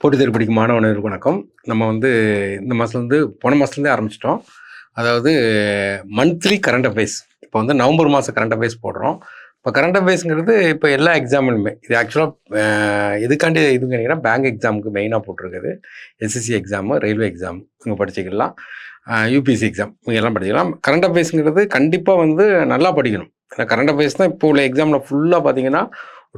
போட்டித் தேர்வு படிக்கும் மாணவர்களுக்கு வணக்கம். நம்ம இந்த மாதத்துலேருந்து போன மாதத்துலேருந்தே ஆரம்பிச்சிட்டோம். அதாவது மந்த்லி கரண்ட் அஃபேர்ஸ். இப்போ நவம்பர் மாதம் கரண்ட் அஃபேர்ஸ் போடுறோம். இப்போ கரண்ட் அஃபேர்ஸுங்கிறது இப்போ எல்லா எக்ஸாம்லையுமே இது ஆக்சுவலாக எதுக்காண்டி இதுன்னு கேட்டிங்கன்னா பேங்க் எக்ஸாமுக்கு மெயினாக போட்டிருக்குது. எஸ்எஸ்சி எக்ஸாமு, ரயில்வே எக்ஸாம் இவங்க படிச்சுக்கலாம், யூபிஎஸ்சி எக்ஸாம் இவங்க எல்லாம் படிச்சுக்கலாம். கரண்ட் அஃபேர்ஸுங்கிறது கண்டிப்பாக நல்லா படிக்கணும். ஏன்னா கரண்ட் அஃபேர்ஸ் தான் இப்போ உள்ள எக்ஸாமில் ஃபுல்லாக பார்த்தீங்கன்னா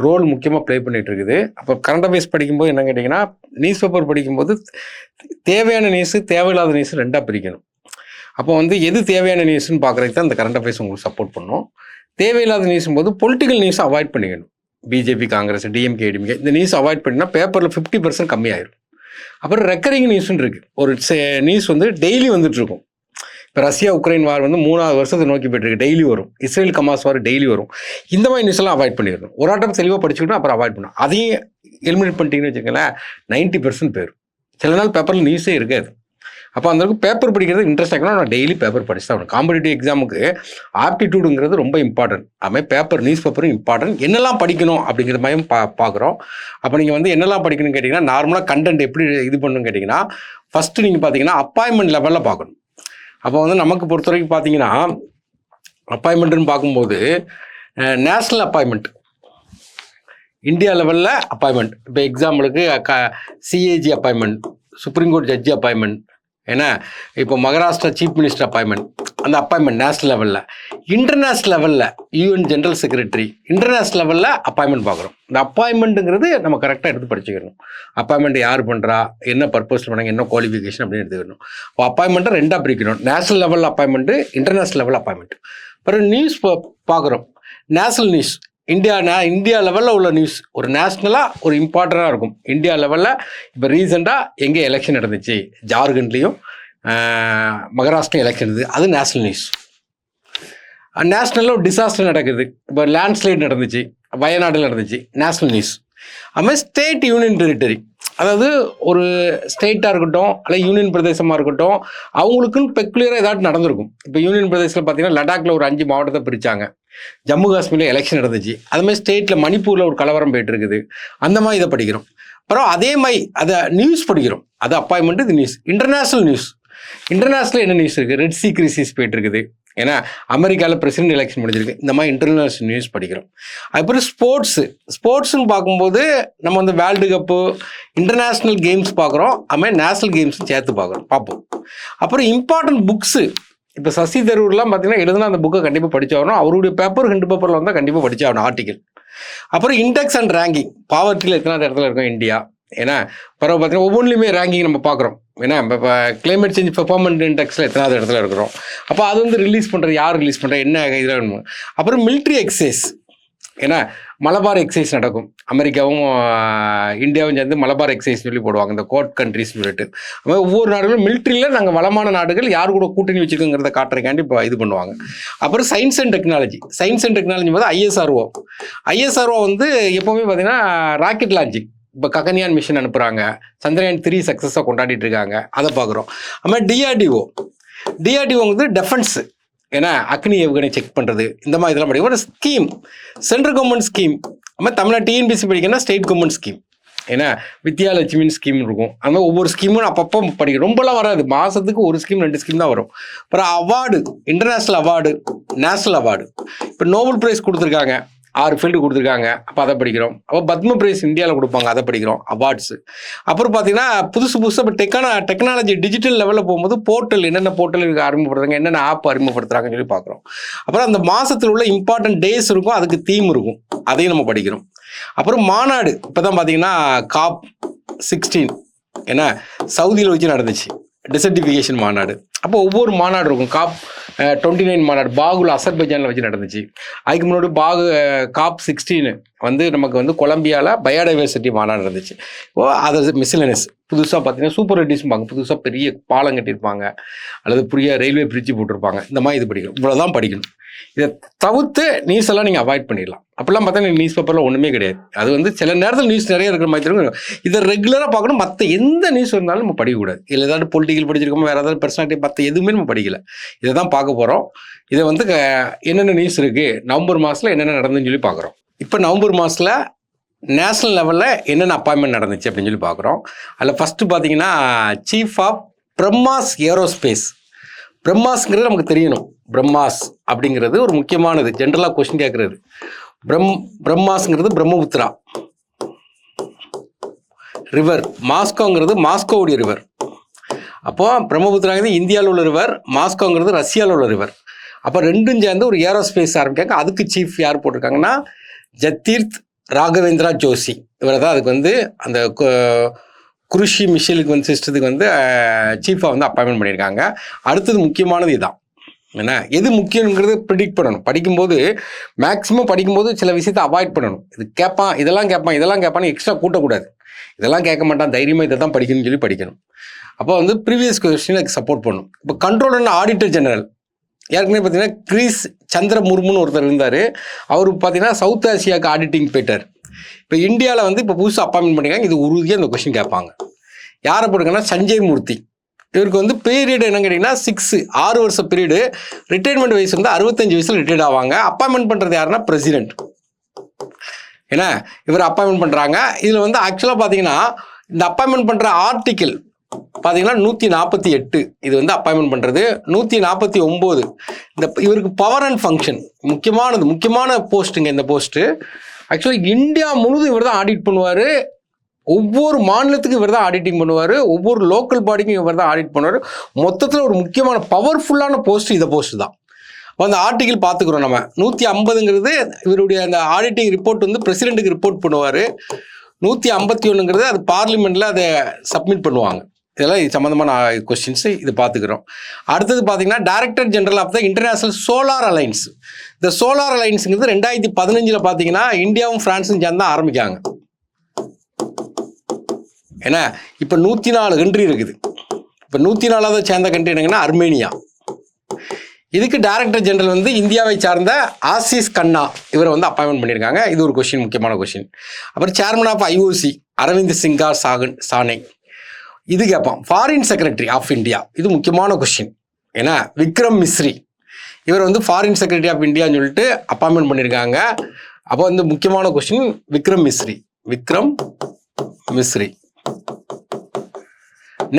ரோல் முக்கியமாக ப்ளே பண்ணிகிட்டு இருக்குது. அப்போ கரண்ட் அஃபேர்ஸ் படிக்கும்போது என்ன கேட்டிங்கன்னா, நியூஸ் பேப்பர் படிக்கும்போது தேவையான நியூஸு தேவையில்லாத நியூஸு ரெண்டாக பிரிக்கணும். அப்போ எது தேவையான நியூஸ்ன்னு பார்க்குறதுக்கு தான் இந்த கரண்ட் அஃபேர்ஸ் உங்களுக்கு சப்போர்ட் பண்ணும். தேவையில்லாத நியூஸும் போது பொலிட்டிக்கல் நியூஸை அவாய்ட் பண்ணிக்கணும். பிஜேபி, காங்கிரஸ், டிஎம்கே, ஏடிஎம்கே இந்த நியூஸ் அவாய்ட் பண்ணினா பேப்பரில் 50% கம்மியாயிடும். அப்புறம் ரெக்கரிங் நியூஸ்ன்னு இருக்குது. ஒரு நியூஸ் டெய்லி வந்துட்டுருக்கும். இப்போ ரஷ்யா உக்ரைன் வார் 3வது வருஷத்தை நோக்கி போயிட்டுருக்கு. டெய்லி வரும். இஸ்ரேல் கமாஸ் வார் டெய்லி வரும். இந்த மாதிரி நியூஸ் எல்லாம் அவாய்ட் பண்ணிடணும். ஒரு ஆட்டம் தெளிவாக படிச்சுக்கிட்டோம், அப்புறம் அவாய்ட் பண்ணணும். அதையும் எலிமினேட் பண்ணிட்டீங்கன்னு வச்சுக்கோங்களேன், 90% போயிடும். சில நாள் பேப்பரில் நியூஸே இருக்காது. அப்போ அந்தளவுக்கு பேப்பர் படிக்கிறது இன்ட்ரெஸ்ட் ஆகணும். நான் டெய்லி பேப்பர் படிச்சு தான் ஆகணும். காம்படிட்டிவ் எக்ஸாமுக்கு ஆப்டிடியூடுங்கிறது ரொம்ப இம்பார்ட்டன்ட். அதுமாதிரி பேப்பர் நியூஸ் பேப்பரும் இம்பார்ட்டன்ட். என்னெல்லாம் படிக்கணும் அப்படிங்கிற மாதிரி பார்க்குறோம். அப்போ நீங்கள் என்னெல்லாம் படிக்கணும்னு கேட்டிங்கன்னா, நார்மலாக கண்டென்ட் எப்படி இது பண்ணணும்னு கேட்டிங்கன்னா, ஃபஸ்ட்டு நீங்கள் பார்த்தீங்கன்னா அப்பாயின்மெண்ட் லெவலில் பார்க்கணும். அப்போ நமக்கு பொறுத்த வரைக்கும் பார்த்தீங்கன்னா, அப்பாயின்மெண்ட்டுன்னு பார்க்கும்போது நேஷ்னல் அப்பாயின்மெண்ட், இந்தியா லெவலில் அப்பாயின்மெண்ட். இப்போ எக்ஸாம்பிளுக்கு சிஏஜி அப்பாயின்மெண்ட், சுப்ரீம் கோர்ட் ஜட்ஜி அப்பாயின்மெண்ட், ஏன்னா இப்போ மகாராஷ்டிரா சீஃப் மினிஸ்டர் அப்பாயின்மெண்ட், அந்த அப்பாயின்மெண்ட் நேஷ்னல் லெவலில். இன்டர்நேஷ்னல் லெவலில் யூஎன் ஜென்ரல் செக்ரட்டரி, இன்டர்நேஷ்னல் லெவலில் அப்பாயின்மெண்ட் பார்க்குறோம். இந்த அப்பாயின்மெண்ட்டுங்கிறது நம்ம கரெக்டாக எடுத்து படிச்சுக்கணும். அப்பாயின்மெண்ட் யார் பண்ணுறா, என்ன பர்பஸ் பண்ணாங்க, என்ன குவாலிஃபிகேஷன் அப்படின்னு எடுத்துக்கணும். இப்போ அப்பாயின்மெண்ட்டை ரெண்டாக பிரிக்கணும். நேஷ்னல் லெவலில் அப்பாயின்மெண்ட்டு, இன்டர்நேஷ்னல் லெவலில் அப்பாயின்மெண்ட். அப்புறம் நியூஸ் பார்க்குறோம். நேஷ்னல் நியூஸ், இந்தியா லெவலில் உள்ள நியூஸ் ஒரு நேஷ்னலாக ஒரு இம்பார்ட்டண்ட்டாக இருக்கும். இந்தியா லெவலில் இப்போ ரீசெண்டாக எங்கே எலெக்ஷன் நடந்துச்சு, ஜார்க்கண்ட்லேயும் மகாராஷ்டிரா எலெக்ஷன் இருந்தது, அது நேஷ்னல் நியூஸ். நேஷ்னலில் ஒரு டிசாஸ்டர் நடக்குது, இப்போ லேண்ட்ஸ்லைட் நடந்துச்சு, வயநாட்டில் நடந்துச்சு, நேஷ்னல் நியூஸ். அதுமாதிரி ஸ்டேட் யூனியன் டெரிட்டரி, அதாவது ஒரு ஸ்டேட்டாக இருக்கட்டும் அல்ல யூனியன் பிரதேசமாக இருக்கட்டும், அவங்களுக்குன்னு பெக்குலியராக ஏதாட்டு நடந்திருக்கும். இப்போ யூனியன் பிரதேசத்தில் பார்த்தீங்கன்னா லடாக்கில் ஒரு 5 மாவட்டத்தை பிரித்தாங்க. ஜம்மு காஷ்மீரில் எலெக்ஷன் நடந்துச்சு. அதுமாதிரி ஸ்டேட்டில் மணிப்பூரில் ஒரு கலவரம் போயிட்டு இருக்குது. அந்த மாதிரி இதை படிக்கிறோம். அப்புறம் அதே மாதிரி அதை நியூஸ் படிக்கிறோம். அது அப்பாயின்மெண்ட், இது நியூஸ். இன்டர்நேஷ்னல் நியூஸ், இன்டர்நேஷ்னல் என்ன நியூஸ் இருக்குது, ரெட் சீ கிரைசிஸ் போயிட்டு இருக்குது, ஏன்னா அமெரிக்காவில் பிரசிடென்ட் எலெக்ஷன் முடிஞ்சிருக்கு. இந்த மாதிரி இன்டர்நேஷ்னல் நியூஸ் படிக்கிறோம். அதுக்கப்புறம் ஸ்போர்ட்ஸ்ன்னு பார்க்கும்போது நம்ம வேர்ல்டு கப்பு, இன்டர்நேஷ்னல் கேம்ஸ் பார்க்குறோம். அதுமாதிரி நேஷ்னல் கேம்ஸும் சேர்த்து பார்ப்போம். அப்புறம் இம்பார்ட்டன்ட் புக்ஸு, இப்போ சசி தரூர்லாம் பார்த்தீங்கன்னா எழுதுனா அந்த புக்கை கண்டிப்பாக படிச்சாகணும். அவருடைய பேப்பர் 2 பேப்பரில் வந்தால் கண்டிப்பாக படிச்சாகணும் ஆர்டிக்கல். அப்புறம் இண்டெக்ஸ் அண்ட் ரேங்கிங், பாவர்ட்டியில் எத்தனாவது இடத்துல இருக்கும் இந்தியா, ஏன்னா பிறகு பார்த்தீங்கன்னா ஒவ்வொன்றுலையுமே ரேங்கிங் நம்ம பார்க்குறோம். ஏன்னா இப்போ கிளைமேட் சேஞ்ச் பெர்ஃபார்மன்ஸ் இண்டெக்ஸில் எத்தனாவது இடத்துல இருக்கிறோம். அப்போ அது ரிலீஸ் பண்ணுறது, யார் ரிலீஸ் பண்ணுறது, என்ன இதில் வேணும். அப்புறம் மிலிட்ரி எக்ஸசைஸ், ஏன்னா மலபார் எக்ஸசைஸ் நடக்கும். அமெரிக்காவும் இந்தியாவும் சேர்ந்து மலபார் எக்ஸசைஸ் சொல்லி போடுவாங்க, இந்த கோட் கண்ட்ரிஸ் சொல்லிட்டு. அது ஒவ்வொரு நாடுகளும் மிலிட்ரியில் நாங்கள் வளமான நாடுகள் யார் கூட கூட்டணி வச்சுருக்குங்கிறத காட்டுறதுக்காண்டி இப்போ இது பண்ணுவாங்க. அப்புறம் சயின்ஸ் அண்ட் டெக்னாலஜி போது ஐஎஸ்ஆர்ஓ எப்போவுமே பார்த்தீங்கன்னா ராக்கெட் லான்ச்சிங், இப்போ ககன்யான் மிஷன் அனுப்புகிறாங்க, சந்திரயான் 3 சக்ஸஸாக கொண்டாடிட்டு இருக்காங்க, அதை பார்க்குறோம். அதுமாதிரி டிஆர்டிஓ டெஃபென்ஸு, ஏன்னா அக்னி ஏவுகணை செக் பண்ணுறது, இந்த மாதிரி இதெல்லாம் படிக்கும். ஒரு ஸ்கீம், சென்ட்ரல் கவர்மெண்ட் ஸ்கீம். அதுமாதிரி தமிழ்நாடு டிஎன்பிசி படிக்கணும்னா ஸ்டேட் கவர்மெண்ட் ஸ்கீம், ஏன்னா வித்யாலட்சுமின்னு ஸ்கீம் இருக்கும். அது மாதிரி ஒவ்வொரு ஸ்கீமும் அப்பப்போ படிக்கணும். ரொம்பலாம் வராது, மாதத்துக்கு 1 ஸ்கீம் 2 ஸ்கீம் தான் வரும். அப்புறம் award, international award, national award. இப்போ நோபல் ப்ரைஸ் கொடுத்துருக்காங்க, 6 ஃபீல்டு கொடுத்துருக்காங்க, அப்போ அதை படிக்கிறோம். அப்போ பத்ம பிரைஸ் இந்தியாவில் கொடுப்பாங்க, அதை படிக்கிறோம், அவார்ட்ஸு. அப்புறம் பார்த்தீங்கன்னா புதுசாக இப்போ டெக்னாலஜி டிஜிட்டல் லெவலில் போகும்போது போர்ட்டல், என்னென்ன போர்ட்டல் அறிமுகப்படுத்துறாங்க, என்னென்ன ஆப் அறிமுகப்படுத்துறாங்கன்னு சொல்லி பார்க்குறோம். அப்புறம் அந்த மாதத்தில் உள்ள இம்பார்ட்டன்ட் டேஸ் இருக்கும், அதுக்கு தீம் இருக்கும், அதையும் நம்ம படிக்கிறோம். அப்புறம் மாநாடு, இப்போ தான் பார்த்தீங்கன்னா COP16, ஏன்னா சவுதியில் வச்சு நடந்துச்சு டெசர்டிஃபிகேஷன் மாநாடு. அப்போ ஒவ்வொரு மாநாடு இருக்கும். COP29 மாநாடு பாகுல அசர்பைஜானில் வச்சு நடந்துச்சு. அதுக்கு முன்னாடி COP16 நமக்கு கொலம்பியாவில் பயோடைவர்சிட்டி மாநாடு இருந்துச்சு. அது மிஸ்லனஸ் புதுசாக பார்த்தீங்கன்னா சூப்பர் ரெட்டிஸ்பாங்க, புதுசாக பெரிய பாலம் கட்டியிருப்பாங்க அல்லது புதிய ரயில்வே பிரிட்ஜ் போட்டிருப்பாங்க. இந்த மாதிரி இது படிக்கணும், இவ்வளோதான் படிக்கணும். இதை தவிர்த்து நியூஸ் எல்லாம் நீங்கள் அவாய்ட் பண்ணிடலாம். அப்போல்லாம் பார்த்தா நியூஸ் பேப்பரில் ஒன்றுமே கிடையாது. அது சில நேரத்தில் நியூஸ் நிறைய இருக்கிற மாதிரி இருக்கும். இதை ரெகுலராக பார்க்கணும். மற்ற எந்த நியூஸ் இருந்தாலும் நம்ம படிக்கக்கூடாது. இல்லை ஏதாவது பொலிட்டிக்கல் படிச்சிருக்கோமோ, வேறு ஏதாவது பர்சனாலிட்டி, மற்ற எதுவுமே நம்ம படிக்கல. இதை தான் பார்க்க போகிறோம். இதை என்னென்ன நியூஸ் இருக்குது, நவம்பர் மாதத்தில் என்னென்ன நடந்துன்னு சொல்லி பார்க்குறோம். இப்போ நவம்பர் மாதத்தில் நேஷ்னல் லெவலில் என்னென்ன அப்பாயின்மெண்ட் நடந்துச்சு அப்படின்னு சொல்லி பார்க்குறோம். அதில் ஃபஸ்ட்டு பார்த்தீங்கன்னா சீஃப் ஆஃப் பிரம்மாஸ் ஏரோஸ்பேஸ். பிரம்மாஸ்ங்கிறது நமக்கு தெரியணும். பிரம்மாஸ் அப்படிங்கிறது ஒரு முக்கியமானது, ஜென்ரலாக கொஸ்டின் கேட்குறது. பிரம்மாஸ்ங்கிறது பிரம்மபுத்திரா ரிவர், மாஸ்கோங்கிறது மாஸ்கோவுடைய ரிவர். அப்போது பிரம்மபுத்திராங்கிறது இந்தியாவில் உள்ள ரிவர், மாஸ்கோங்கிறது ரஷ்யாவில் உள்ள ரிவர். அப்போ ரெண்டும் சேர்ந்து ஒரு ஏரோஸ்பேஸ் ஆரம்பிக்காங்க. அதுக்கு சீஃப் யார் போட்டிருக்காங்கன்னா ஜத்தீர்த் ராகவேந்திரா ஜோஷி. இவரை தான் அதுக்கு வந்து அந்த குருஷி மிஷிலுக்கு வந்து சிஸ்டத்துக்கு வந்து சீஃபாக வந்து அப்பாயின்மெண்ட் பண்ணியிருக்காங்க. அடுத்தது முக்கியமானது இதுதான். என்ன எது முக்கியங்கிறது ப்ரிடிக்ட் பண்ணணும். படிக்கும்போது மேக்ஸிமம் படிக்கும்போது சில விஷயத்தை அவாய்ட் பண்ணணும். இது கேட்பான், இதெல்லாம் கேட்பான்னு எக்ஸ்ட்ரா கூட்டக்கூடாது. இதெல்லாம் கேட்க மாட்டான், தைரியமாக இதை தான் படிக்கணும்னு சொல்லி படிக்கணும். அப்போ வந்து ப்ரீவியஸ் கொஸ்டினுக்கு சப்போர்ட் பண்ணணும். இப்போ கண்ட்ரோலர் அண்ட் ஆடிட்டர் ஜெனரல் ஏற்கனவே பார்த்தீங்கன்னா கிரீஸ் சந்திர முர்முன்னு ஒருத்தர் இருந்தார். அவர் பார்த்தீங்கன்னா சவுத் ஆசியாவுக்கு ஆடிட்டிங் போயிட்டார். இப்போ இந்தியாவில் வந்து இப்போ புதுசாக அப்பாயின்மெண்ட் பண்ணியிருக்காங்க. இது உறுதியாக இந்த கொஸ்டின் கேட்பாங்க. யாரை போட்டுருக்காங்கன்னா சஞ்சய் மூர்த்தி. இவருக்கு வந்து பீரியட் என்னன்னு கேட்டிங்கன்னா 6 வருஷ பீரியடு. ரிட்டைர்மெண்ட் வயசு வந்து 65 வயசில் ரிட்டையர்ட் ஆவாங்க. அப்பாயின்மெண்ட் பண்ணுறது யாருன்னா பிரசிடென்ட். ஏன்னா இவர் அப்பாயின்மெண்ட் பண்ணுறாங்க. இதில் வந்து ஆக்சுவலாக பார்த்தீங்கன்னா இந்த அப்பாயின்மெண்ட் பண்ணுற ஆர்டிக்கிள் பார்த்தீங்கன்னா 148 இது வந்து அப்பாயின்மெண்ட் பண்ணுறது. 149 இந்த இவருக்கு பவர் அண்ட் ஃபங்க்ஷன் முக்கியமான போஸ்ட்டுங்க. இந்த போஸ்ட்டு ஆக்சுவலி இந்தியா முழுதும் இவர் தான் ஆடிட் பண்ணுவார். ஒவ்வொரு மாநிலத்துக்கும் இவர் தான் ஆடிட்டிங் பண்ணுவார். ஒவ்வொரு லோக்கல் பாடிக்கும் இவர் தான் ஆடிட் பண்ணுவார். மொத்தத்தில் ஒரு முக்கியமான பவர்ஃபுல்லான போஸ்ட் இந்த போஸ்ட் தான். அப்போ அந்த ஆர்டிக்கிள் பார்த்துக்குறோம் நம்ம. 150ங்கிறது இவருடைய அந்த ஆடிட்டிங் ரிப்போர்ட் வந்து பிரசிடென்ட்டுக்கு ரிப்போர்ட் பண்ணுவார். 151ங்கிறது அது பார்லிமெண்ட்டில் அதை சப்மிட் பண்ணுவாங்க. இதெல்லாம் இது சம்மந்தமான கொஸ்டின்ஸு இது பார்த்துக்கிறோம். அடுத்தது பார்த்தீங்கன்னா director general of the international solar alliance. இந்த சோலார் அலைன்ஸுங்கிறது 2015 பார்த்தீங்கன்னா இந்தியாவும் ஃப்ரான்ஸும் சேர்ந்து தான் ஆரம்பிக்காங்க. ஏன்னா இப்போ 104 கண்ட்ரி இருக்குது. இப்போ 104வது சேர்ந்த கண்ட்ரி என்னங்கன்னா அர்மேனியா. இதுக்கு டைரக்டர் ஜெனரல் வந்து இந்தியாவை சார்ந்த ஆசிஸ் கண்ணா இவரை வந்து அப்பாயின்மெண்ட் பண்ணியிருக்காங்க. இது ஒரு கொஸ்டின், முக்கியமான கொஸ்டின். அப்புறம் chairman of IOC Arvind Singh Sahney. இது கேட்பான். ஃபாரின் செக்ரட்டரி ஆஃப் இந்தியா, இது முக்கியமான கொஸ்டின். ஏன்னா விக்ரம் மிஸ்ரி இவர் வந்து ஃபாரின் செக்ரட்டரி ஆஃப் இந்தியான்னு சொல்லிட்டு அப்பாயின்மெண்ட் பண்ணியிருக்காங்க. அப்போ வந்து முக்கியமான question Vikram Misri.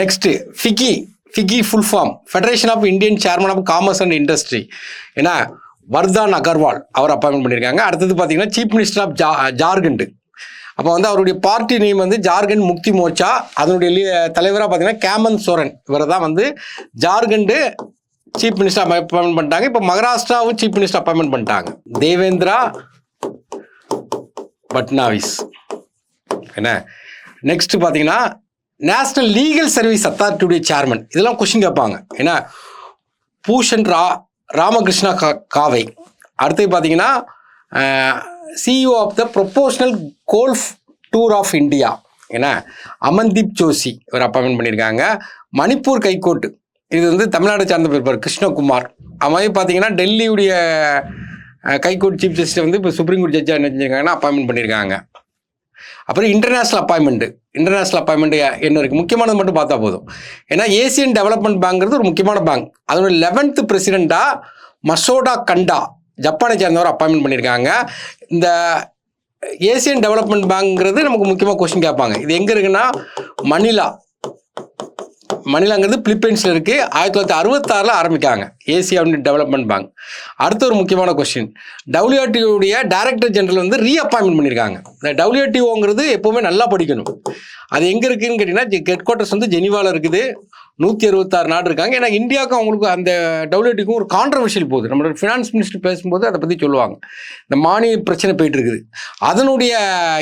Next FICCI full form Federation of Indian சேர்மன் ஆஃப் காமர்ஸ் அண்ட் இண்டஸ்ட்ரி. ஏன்னா வர்தான் அகர்வால் அவர் அப்பாயின்மெண்ட் பண்ணியிருக்காங்க. அடுத்தது பார்த்தீங்கன்னா சீஃப் மினிஸ்டர் ஆஃப் ஜார்க்கண்ட். அப்போ வந்து அவருடைய பார்ட்டி நேம் வந்து ஜார்க்கண்ட் முக்தி மோர்ச்சா. அதனுடைய தலைவராக பார்த்தீங்கன்னா கேமந்த் சோரன் இவரை தான் வந்து ஜார்க்கண்டு சீஃப் மினிஸ்டர் அப்பாயின்மெண்ட் பண்ணிட்டாங்க. இப்போ மகாராஷ்டிராவும் சீஃப் மினிஸ்டர் அப்பாயின்மெண்ட் பண்ணிட்டாங்க தேவேந்திரா பட்னாவிஸ். என்ன நெக்ஸ்ட் பார்த்தீங்கன்னா நேஷனல் லீகல் சர்வீஸ் அத்தாரிட்டியுடைய சேர்மன். இதெல்லாம் கொஸ்டின் கேட்பாங்க. ஏன்னா பூஷன் ராமகிருஷ்ணா காவை. அடுத்தது பார்த்தீங்கன்னா CEO of the professional golf tour of India. ஏன்னா அமன்தீப் ஜோஷி இவர் அப்பாயின்மெண்ட் பண்ணியிருக்காங்க. மணிப்பூர் ஹைகோர்ட் இது வந்து தமிழ்நாடு சார்ந்த பேர் கிருஷ்ணகுமார். அது மாதிரி பார்த்தீங்கன்னா டெல்லியுடைய ஹைகோர்ட் சீஃப் ஜஸ்டிஸ் வந்து இப்போ சுப்ரீம் கோர்ட் ஜட்ஜாக என்ன செஞ்சிருக்காங்கன்னா அப்பாயின்மெண்ட் பண்ணியிருக்காங்க. அப்புறம் இன்டர்நேஷ்னல் அப்பாயின்மெண்ட் என்ன இருக்குது, முக்கியமானது மட்டும் பார்த்தா போதும். ஏன்னா ஏசியன் டெவலப்மெண்ட் பேங்க்ங்கிறது ஒரு முக்கியமான பேங்க். அதோட 11th பிரசிடெண்ட்டாக மசோடா கண்டா ஜப்பானை சேர்ந்தவர் அப்பாயின்மெண்ட் பண்ணியிருக்காங்க. இந்த ஏசியன் டெவலப்மெண்ட் பேங்க்ங்கிறது நமக்கு முக்கியமாக கொஸ்டின் கேட்பாங்க. இது எங்கே இருக்குன்னா மணிலாங்கிறது பிலிப்பைன்ஸில் இருக்குது. 1966 ஆரம்பிக்காங்க ஏசியன் டெவலப்மெண்ட் பேங்க். அடுத்த ஒரு முக்கியமான கொஸ்டின், WTOடைய டைரக்டர் ஜெனரல் வந்து ரீஅப்பாயின்மெண்ட் பண்ணியிருக்காங்க. இந்த WTOங்கிறது எப்போவுமே நல்லா படிக்கணும். அது எங்கே இருக்குதுன்னு கேட்டிங்கன்னா ஹெட் குவார்ட்டர்ஸ் வந்து ஜெனீவாவில் இருக்குது. 166 நாடு இருக்காங்க. ஏன்னா இந்தியாவுக்கும் அவங்களுக்கு அந்த WTOக்கும் ஒரு கான்ட்ரவர்ஷியல் போகுது. நம்மளோட ஃபினான்ஸ் மினிஸ்டர் பேசும்போது அதை பற்றி சொல்லுவாங்க. இந்த மானிய பிரச்சனை போயிட்டு இருக்குது. அதனுடைய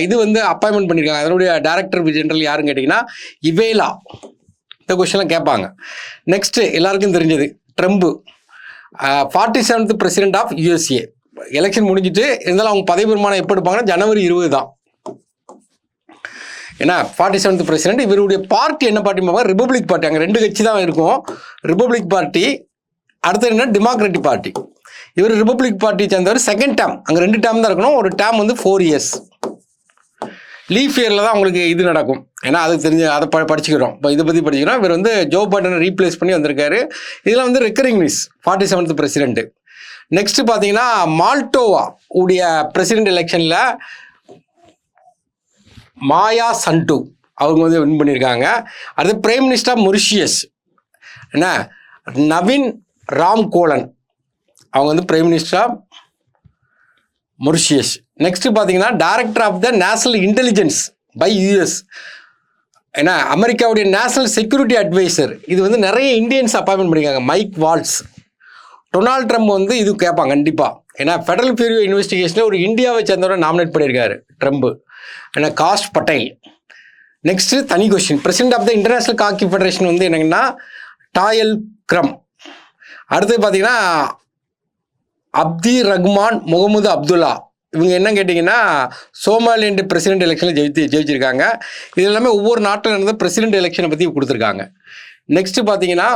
இது வந்து அப்பாயின்மெண்ட் பண்ணியிருக்காங்க. அதனுடைய டைரக்டர் ஜெனரல் யாருன்னு கேட்டிங்கன்னா இவேலா. இந்த கொஸ்டின்லாம் கேட்பாங்க. நெக்ஸ்ட்டு எல்லாருக்கும் தெரிஞ்சது Trump 47th president of USA. Election முடிஞ்சிட்டு இருந்தாலும் அவங்க பதவி பிரமாணம் எப்போ எடுப்பாங்கன்னா ஜனவரி 20 தான். ஏன்னா 47th பிரசிடென்ட். இவருடைய பார்ட்டி என்ன பார்ட்டி பார்ப்பாங்க, ரிப்பப்ளிக் பார்ட்டி. அங்கே 2 கட்சி தான் இருக்கும், ரிப்பப்ளிக் பார்ட்டி. அடுத்தது என்ன டெமோக்ராட்டிக் பார்ட்டி. இவர் ரிப்பப்ளிக் பார்ட்டி சேர்ந்தவர். செகண்ட் டேர்ம், அங்கே 2 டேர்ம் தான் இருக்கணும். ஒரு டேர்ம் வந்து 4 years. லீஃப் இயரில் தான் உங்களுக்கு இது நடக்கும். ஏன்னா அதுக்கு தெரிஞ்சு அதை படிச்சுக்கிறோம். இப்போ இதை பற்றி படிச்சுக்கிறோம். இவர் வந்து ஜோ பைடனை ரீப்ளேஸ் பண்ணி வந்திருக்காரு. இதெல்லாம் வந்து recurring news. 47th president. Next பார்த்தீங்கன்னா மால்டோவா உடைய பிரசிடென்ட் எலெக்ஷனில் மாயா சண்டு அவங்க வந்து வின் பண்ணியிருக்காங்க. அடுத்து பிரைம் மினிஸ்டர் ஆஃப் மொரிஷியஸ் என்ன நவீன் ராம்கோலன் அவங்க வந்து prime minister of Mauritius. Next பார்த்தீங்கன்னா director of the national intelligence by US ஏன்னா அமெரிக்காவுடைய நேஷனல் செக்யூரிட்டி அட்வைசர் இது வந்து நிறைய இந்தியன்ஸ் அப்பாயின்மெண்ட் பண்ணியிருக்காங்க. Mike Waltz. டொனால்ட் ட்ரம்ப் வந்து இது கேட்பாங்க கண்டிப்பாக. ஏன்னா ஃபெடரல் பியூரோ இன்வெஸ்டிகேஷனில் ஒரு இந்தியாவை சேர்ந்தவரை நாமினேட் பண்ணியிருக்காரு ட்ரம்ப். ஏன்னா காஷ் பட்டேல். நெக்ஸ்ட்டு தனி question president of the international hockey federation வந்து என்னங்கன்னா டாயல் க்ரம். அடுத்து பார்த்தீங்கன்னா அப்தி ரஹ்மான் முகமது அப்துல்லா இவங்க என்ன கேட்டிங்கன்னா சோமாலியண்ட் பிரசிடென்ட் எலெக்ஷனில் ஜெயிச்சிருக்காங்க. இது எல்லாமே ஒவ்வொரு நாட்டில் நடந்த பிரசிடென்ட் எலெக்ஷனை பற்றி கொடுத்துருக்காங்க. நெக்ஸ்ட்டு பார்த்தீங்கன்னா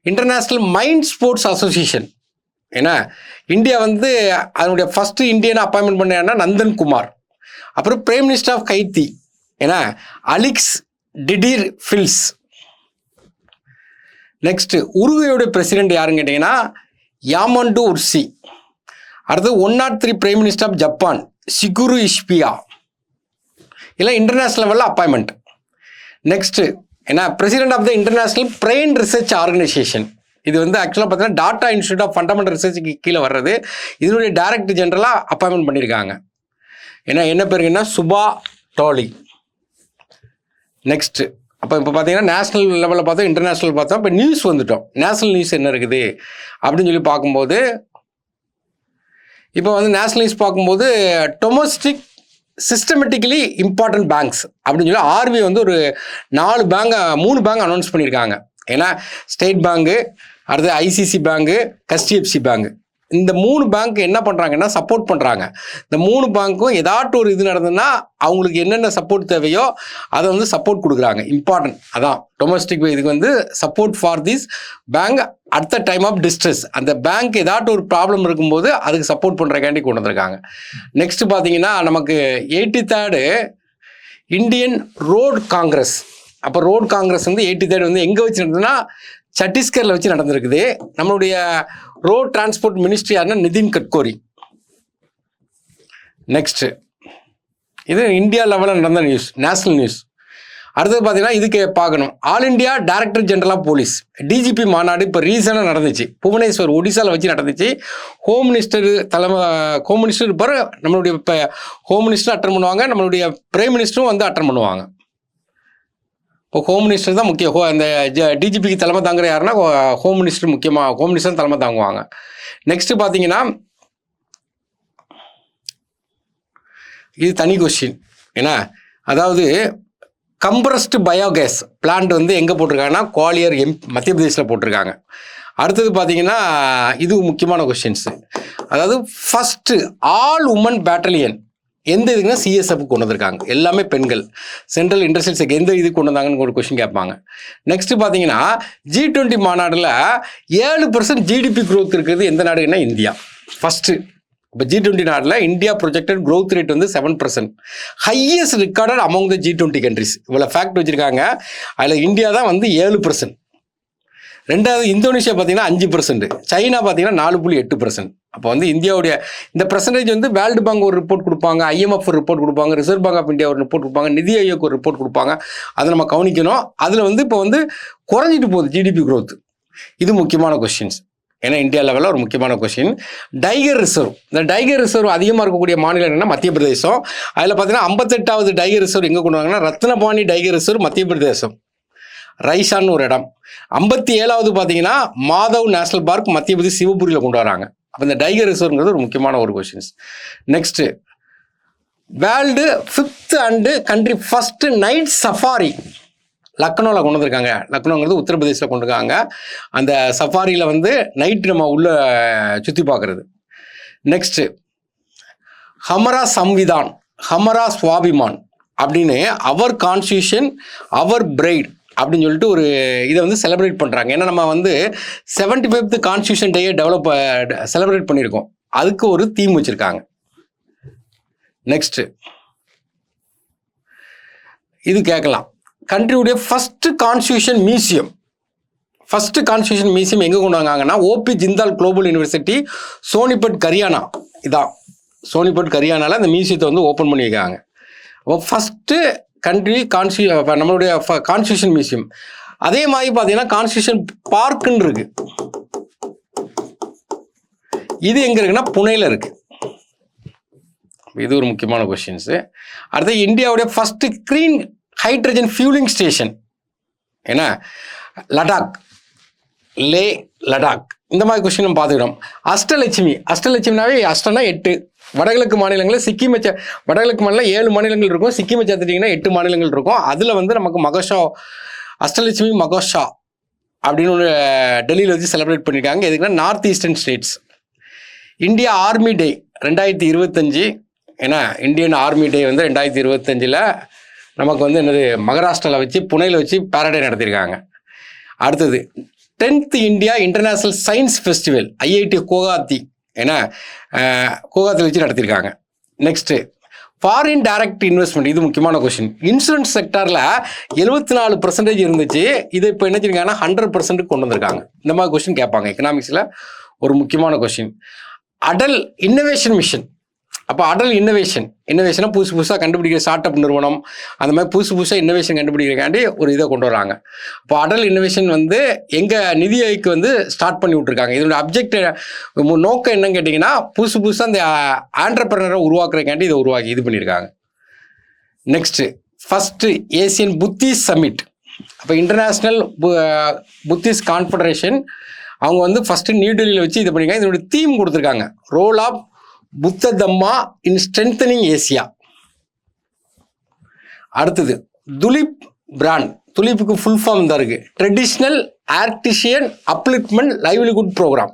இன்டர்நேஷ்னல் மைண்ட் ஸ்போர்ட்ஸ் அசோசியேஷன் ஏன்னா இந்தியா வந்து அதனுடைய ஃபஸ்ட்டு இந்தியனை அப்பாயின்மெண்ட் பண்ணாங்கன்னா நந்தன் குமார். அப்புறம் பிரைம் மினிஸ்டர் ஆஃப் கைத்தி ஏன்னா அலிக்ஸ் டிடீர் ஃபில்ஸ். நெக்ஸ்ட்டு உருகுவேயோட பிரசிடென்ட் யாருன்னு கேட்டிங்கன்னா யாமண்டு உர்சி. அடுத்து 103 prime minister of Japan Shigeru Ishiba. இல்லை இன்டர்நேஷ்னல் லெவலில் அப்பாயின்மெண்ட். நெக்ஸ்ட்டு ஏன்னா president of the international brain research organisation இது வந்து ஆக்சுவலாக பார்த்தீங்கன்னா டாட்டா இன்ஸ்டியூட் ஆஃப் ஃபண்டமெண்டல் ரிசர்ச்சுக்கு கீழே வர்றது. இதனுடைய டைரக்டர் ஜெனரலாக அப்பாயின்மெண்ட் பண்ணியிருக்காங்க. ஏன்னா என்ன பேருங்கன்னா சுபா டோலி. நெக்ஸ்ட்டு அப்போ இப்போ பார்த்தீங்கன்னா நேஷனல் லெவலில் பார்த்தோம், இன்டர்நேஷ்னல் பார்த்தோம். இப்போ நியூஸ் வந்துட்டோம். நேஷனல் நியூஸ் என்ன இருக்குது அப்படின்னு சொல்லி பார்க்கும்போது இப்போ வந்து நேஷனல் நியூஸ் பார்க்கும்போது டொமஸ்டிக் சிஸ்டமேட்டிக்கலி இம்பார்ட்டன்ட் பேங்க்ஸ் அப்படின்னு சொல்லி ஆர்பிஐ வந்து ஒரு 3 பேங்க் அனௌன்ஸ் பண்ணியிருக்காங்க. ஏன்னா ஸ்டேட் பேங்கு, அடுத்து ஐசிசி பேங்கு, HDFC பேங்கு. இந்த 3 பேங்க் என்ன பண்ணுறாங்கன்னா சப்போர்ட் பண்ணுறாங்க. இந்த 3 பேங்க்கும் ஏதாட்டும் ஒரு இது நடந்ததுன்னா அவங்களுக்கு என்னென்ன சப்போர்ட் தேவையோ அதை வந்து சப்போர்ட் கொடுக்குறாங்க. இம்பார்ட்டன்ட் அதான் டொமஸ்டிக் இதுக்கு வந்து support for this bank at the time of distress. அந்த பேங்க் ஏதாட்டும் ஒரு ப்ராப்ளம் இருக்கும்போது அதுக்கு சப்போர்ட் பண்ணுறக்காண்டி கொண்டு வந்திருக்காங்க. நெக்ஸ்ட் பார்த்தீங்கன்னா நமக்கு 83rd இந்தியன் ரோட் காங்கிரஸ். அப்போ ரோட் காங்கிரஸ் வந்து 83rd வந்து எங்கே வச்சு நடந்ததுன்னா சத்தீஸ்கரில் வச்சு நடந்திருக்குது. நம்மளுடைய ரோட் டிரான்ஸ்போர்ட் மினிஸ்ட்ரி யாருன்னா நிதின் கட்கரி. நெக்ஸ்ட்டு இது இந்தியா லெவலில் நடந்த நியூஸ், நேஷனல் நியூஸ். அடுத்தது பார்த்தீங்கன்னா இதுக்கு பார்க்கணும் all India director general of police DGP மாநாடு இப்போ ரீசனாக நடந்துச்சு. புவனேஸ்வர் ஒடிசாவில் வச்சு நடந்துச்சு. ஹோம் மினிஸ்டர் இருப்பார். நம்மளுடைய இப்போ ஹோம் மினிஸ்டர் அட்டன் பண்ணுவாங்க. நம்மளுடைய பிரைம் மினிஸ்டரும் வந்து அட்டன் பண்ணுவாங்க. இப்போ ஹோம் மினிஸ்டர் தான் முக்கியம். அந்த டிஜிபிக்கு தலைமை தாங்குற யாருன்னா ஹோம் மினிஸ்டர் முக்கியமாக ஹோம் மினிஸ்டர் தலைமை தாங்குவாங்க. நெக்ஸ்ட்டு பார்த்தீங்கன்னா இது தனி கொஸ்டின். ஏன்னா அதாவது கம்ப்ரஸ்டு பயோகேஸ் பிளான்ட் வந்து எங்கே போட்டிருக்காங்கன்னா குவாலியர் மத்திய பிரதேசில் போட்டிருக்காங்க. அடுத்தது பார்த்தீங்கன்னா இது முக்கியமான கொஸ்டின்ஸு. அதாவது ஃபஸ்ட்டு ஆல் உமன் பேட்டலியன் எந்த இதுக்குன்னா சிஎஸ்எஃப் கொண்டு வந்திருக்காங்க. எல்லாமே பெண்கள். சென்ட்ரல் இண்டஸ்ட்ரியல் செக்டர் எந்த இதுக்கு கொண்டு வந்தாங்கன்னு ஒரு கொஸ்டின் கேட்பாங்க. நெக்ஸ்ட்டு பார்த்தீங்கன்னா G20 மாநாட்டில் 7% ஜிடிபி க்ரோத் இருக்கிறது எந்த நாடுன்னா இந்தியா ஃபஸ்ட்டு. இப்போ G20 நாட்டில் இந்தியா ப்ரொஜெக்டட் க்ரோத் ரேட் வந்து 7%, ஹையஸ்ட் ரெக்கார்டட் அமௌங் த G20 கண்ட்ரிஸ். இவ்வளோ ஃபேக்ட் வச்சுருக்காங்க. அதில் இந்தியா தான் வந்து 7%. ரெண்டாவது இந்தோனேஷியா பார்த்தீங்கன்னா 5%, சைனா பார்த்தீங்கன்னா 4.8%. அப்போ வந்து இந்தியாவுடைய இந்த பர்சன்டேஜ் வந்து வேர்ல்டு பேங்க் ஒரு ரிப்போர்ட் கொடுப்பாங்க, IMF ஒரு ரிப்போர்ட் கொடுப்பாங்க, ரிசர்வ் பேங்க் ஆஃப் இந்தியா ஒரு ரிப்போர்ட் கொடுப்பாங்க, நிதி ஆயோக் ஒரு ரிப்போர்ட் கொடுப்பாங்க. அதை நம்ம கவனிக்கணும். அதில் வந்து இப்போ வந்து குறைஞ்சிட்டு போகுது ஜிடிபி க்ரோத். இது முக்கியமான கொஸ்டின்ஸ். ஏன்னா இந்தியா லெவலில் ஒரு முக்கியமான கொஸ்டின். Tiger reserve. இந்த டைகர் ரிசர்வ் அதிகமாக இருக்கக்கூடிய மாநிலம் என்னென்னா மத்திய பிரதேசம். அதில் பார்த்தீங்கன்னா 58வது டைகர் ரிசர்வ் எங்கே கொண்டு வாங்கன்னா ரத்னபாணி டைகர் ரிசர்வ் மத்திய பிரதேசம், ரைசான்னு ஒரு இடம். 57வது பார்த்தீங்கன்னா மாதவ் நேஷனல் பார்க் மத்திய பிரதேஷ் சிவபுரியில் கொண்டு வராங்க. அப்போ இந்த டைகர் ரிசர்வ்ங்கிறது ஒரு முக்கியமான ஒரு questions. Next world 5th and country first night safari லக்னோவில் கொண்டு வந்திருக்காங்க. லக்னோங்கிறது உத்தரப்பிரதேசில் கொண்டு இருக்காங்க. அந்த சஃபாரியில் வந்து நைட்டு நம்ம உள்ள சுற்றி பார்க்குறது. நெக்ஸ்ட்டு ஹமரா சம்விதான் ஹமரா சுவாபிமான் அப்படின்னு அவர் கான்ஸ்டியூஷன் அவர் பிரைட் அப்படின்னு சொல்லிட்டு ஒரு இதை வந்து செலிப்ரேட் பண்ணுறாங்க. ஏன்னா நம்ம வந்து 75th கான்ஸ்டியூஷன் டேயை செலிப்ரேட் பண்ணியிருக்கோம். அதுக்கு ஒரு தீம் வச்சுருக்காங்க. நெக்ஸ்ட்டு இது கேட்கலாம். கண்ட்ரியுடைய ஃபஸ்ட்டு கான்ஸ்டியூஷன் மியூசியம் எங்கே கொண்டு வந்தாங்கன்னா OP Jindal global university Sonipat Haryana. இதான் சோனிபட் ஹரியானாவில் அந்த மியூசியத்தை வந்து ஓப்பன் பண்ணியிருக்காங்க. அப்போ ஃபஸ்ட்டு கண்ட்ரி நம்மளுடைய கான்ஸ்டியூஷன் மியூசியம். அதே மாதிரி பார்த்தீங்கன்னா கான்ஸ்டியூஷன் பார்க்குன்னு இருக்கு. இது எங்கே இருக்குன்னா புனேல இருக்கு. இது ஒரு முக்கியமான கொஸ்டின்ஸு. அடுத்து இந்தியாவுடைய first clean hydrogen fuelling station ஏன்னா லடாக், லடாக். இந்த மாதிரி கொஸ்டின் நம்ம பார்த்துக்கிறோம். அஷ்டலட்சுமினாவே அஷ்டம்னா 8. வடகிழக்கு மாநிலங்களில் சிக்கிமை வடகிழக்கு மாநிலம் 7 மாநிலங்கள் இருக்கும். சிக்கிமை சேர்த்துட்டிங்கன்னா 8 மாநிலங்கள் இருக்கும். அதில் வந்து நமக்கு மகோஷா, அஷ்டலட்சுமி மகோஷா அப்படின்னு ஒரு டெல்லியில் வச்சு செலிப்ரேட் பண்ணியிருக்காங்க. எதுக்குன்னா north eastern states. India army டே 2025 ஏன்னா இந்தியன் ஆர்மி டே வந்து 2025 நமக்கு வந்து என்னது மகாராஷ்டிராவில் வச்சு புனேல வச்சு பேரடே நடத்தியிருக்காங்க. அடுத்தது 10th India international science festival IIT Guwahati ஏன்னா குவஹாத்தியில் வச்சு நடத்தியிருக்காங்க. Next foreign direct investment. இது முக்கியமான கொஸ்டின். இன்சூரன்ஸ் செக்டரில் 74% இருந்துச்சு. இதை இப்போ என்ன செஞ்சிருக்காங்கன்னா 100% கொண்டு வந்திருக்காங்க. இந்த மாதிரி கொஸ்டின் கேட்பாங்க எக்கனாமிக்ஸில். ஒரு முக்கியமான கொஸ்டின். Atal innovation mission. அப்போ அடல் இன்னோவேஷனாக புதுசாக கண்டுபிடிக்கிற ஸ்டார்ட் அப் நிறுவனம் அந்த மாதிரி புதுசாக இன்னோவேஷன் கண்டுபிடிக்கிறக்காண்டி ஒரு இதை கொண்டு வராங்க. இப்போ அடல் இன்னோவேஷன் வந்து எங்கள் நிதி ஆயோக்கு வந்து ஸ்டார்ட் பண்ணி விட்ருக்காங்க. இதோட நோக்கம் என்னன்னு கேட்டிங்கன்னா புதுசாக அந்த ஆண்டர்பிரனரை உருவாக்குறக்காண்டி இதை இது பண்ணியிருக்காங்க. Next first Asian Buddhist summit. அப்போ இன்டர்நேஷ்னல் புத்திஸ்ட் கான்ஃபெடரேஷன் அவங்க வந்து ஃபஸ்ட்டு நியூ டெல்லியில் வச்சு இது பண்ணியிருக்காங்க. இதோட தீம் கொடுத்துருக்காங்க, ரோல் ஆஃப் புத்த தம்மா இன் ஸ்ட்ரென்தனிங் ஏசியா. அடுத்தது துலிப் பிராண்ட். துலிப்புக்கு ஃபுல் ஃபார்ம் தான் இருக்குது, ட்ரெடிஷ்னல் ஆர்டிஷியன் அப்லிப்மெண்ட் லைவ்லிஹுட் ப்ரோக்ராம்.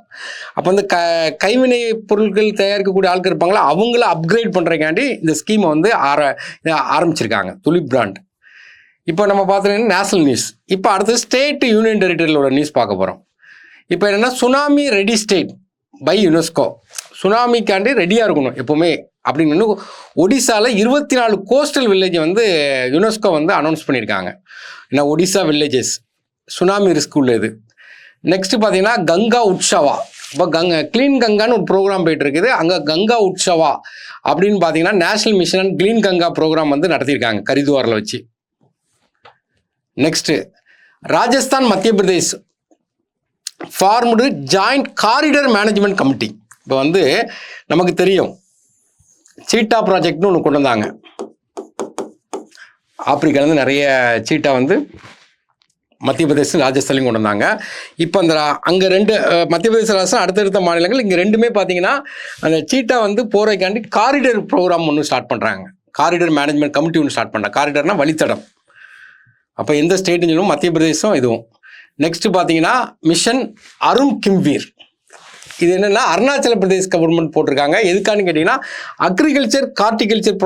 அப்போ அந்த கைவினை பொருட்கள் தயாரிக்கக்கூடிய ஆட்கள் இருப்பாங்களா, அவங்கள அப்கிரேட் பண்ணுறதுக்காண்டி இந்த ஸ்கீமை வந்து ஆரம்பிச்சிருக்காங்க துலிப் பிராண்ட். இப்போ நம்ம பார்த்தீங்கன்னா நேஷனல் நியூஸ். இப்போ அடுத்தது ஸ்டேட் யூனியன் டெரிட்டரியோட நியூஸ் பார்க்க போகிறோம். இப்போ என்னென்னா tsunami ready state by UNESCO. சுனாமிக்காண்டி ரெடியாக இருக்கணும் எப்போவுமே அப்படின்னு ஒடிசாவில் 24 கோஸ்டல் வில்லேஜை வந்து யுனெஸ்கோ வந்து அனௌன்ஸ் பண்ணியிருக்காங்க. ஏன்னா ஒடிசா வில்லேஜஸ் சுனாமி ரிஸ்க் உள்ளது. நெக்ஸ்ட் பார்த்தீங்கன்னா கங்கா உற்சவா. இப்போ க்ளீன் கங்கான்னு ஒரு ப்ரோக்ராம் போயிட்டு இருக்குது. அங்கே கங்கா உற்சவா அப்படின்னு பார்த்தீங்கன்னா national mission and clean Ganga programme வந்து நடத்தியிருக்காங்க ஹரித்வாரில் வச்சு. Next Rajasthan Madhya Pradesh formed joint corridor management committee. இப்போ வந்து நமக்கு தெரியும் சீட்டா ப்ராஜெக்ட்னு ஒன்று கொண்டு வந்தாங்க. ஆப்பிரிக்காலேருந்து நிறைய சீட்டா வந்து மத்திய பிரதேசம் ராஜஸ்தான்லையும் கொண்டு வந்தாங்க. இப்போ அந்த அங்கே 2 மத்திய பிரதேச ராஜஸ்தான் அடுத்தடுத்த மாநிலங்கள் இங்கே 2மே பார்த்தீங்கன்னா அந்த சீட்டா வந்து போகிறதுக்காண்டி காரிடர் ப்ரோக்ராம் ஒன்று ஸ்டார்ட் பண்ணுறாங்க. காரிடர் மேனேஜ்மெண்ட் கமிட்டி ஒன்று ஸ்டார்ட் பண்ணுறாங்க. காரிடர்னால் வழித்தடம். அப்போ எந்த ஸ்டேட்டுன்னு சொல்லுவோம், மத்திய பிரதேசம் இதுவும். நெக்ஸ்ட் பார்த்தீங்கன்னா மிஷன் அருண் கிம்வீர். இது என்னென்னா அருணாச்சல பிரதேஷ் கவர்மெண்ட் போட்டிருக்காங்க. எதுக்கான்னு கேட்டிங்கன்னா அக்ரிகல்ச்சர் ஹார்டிகல்ச்சர்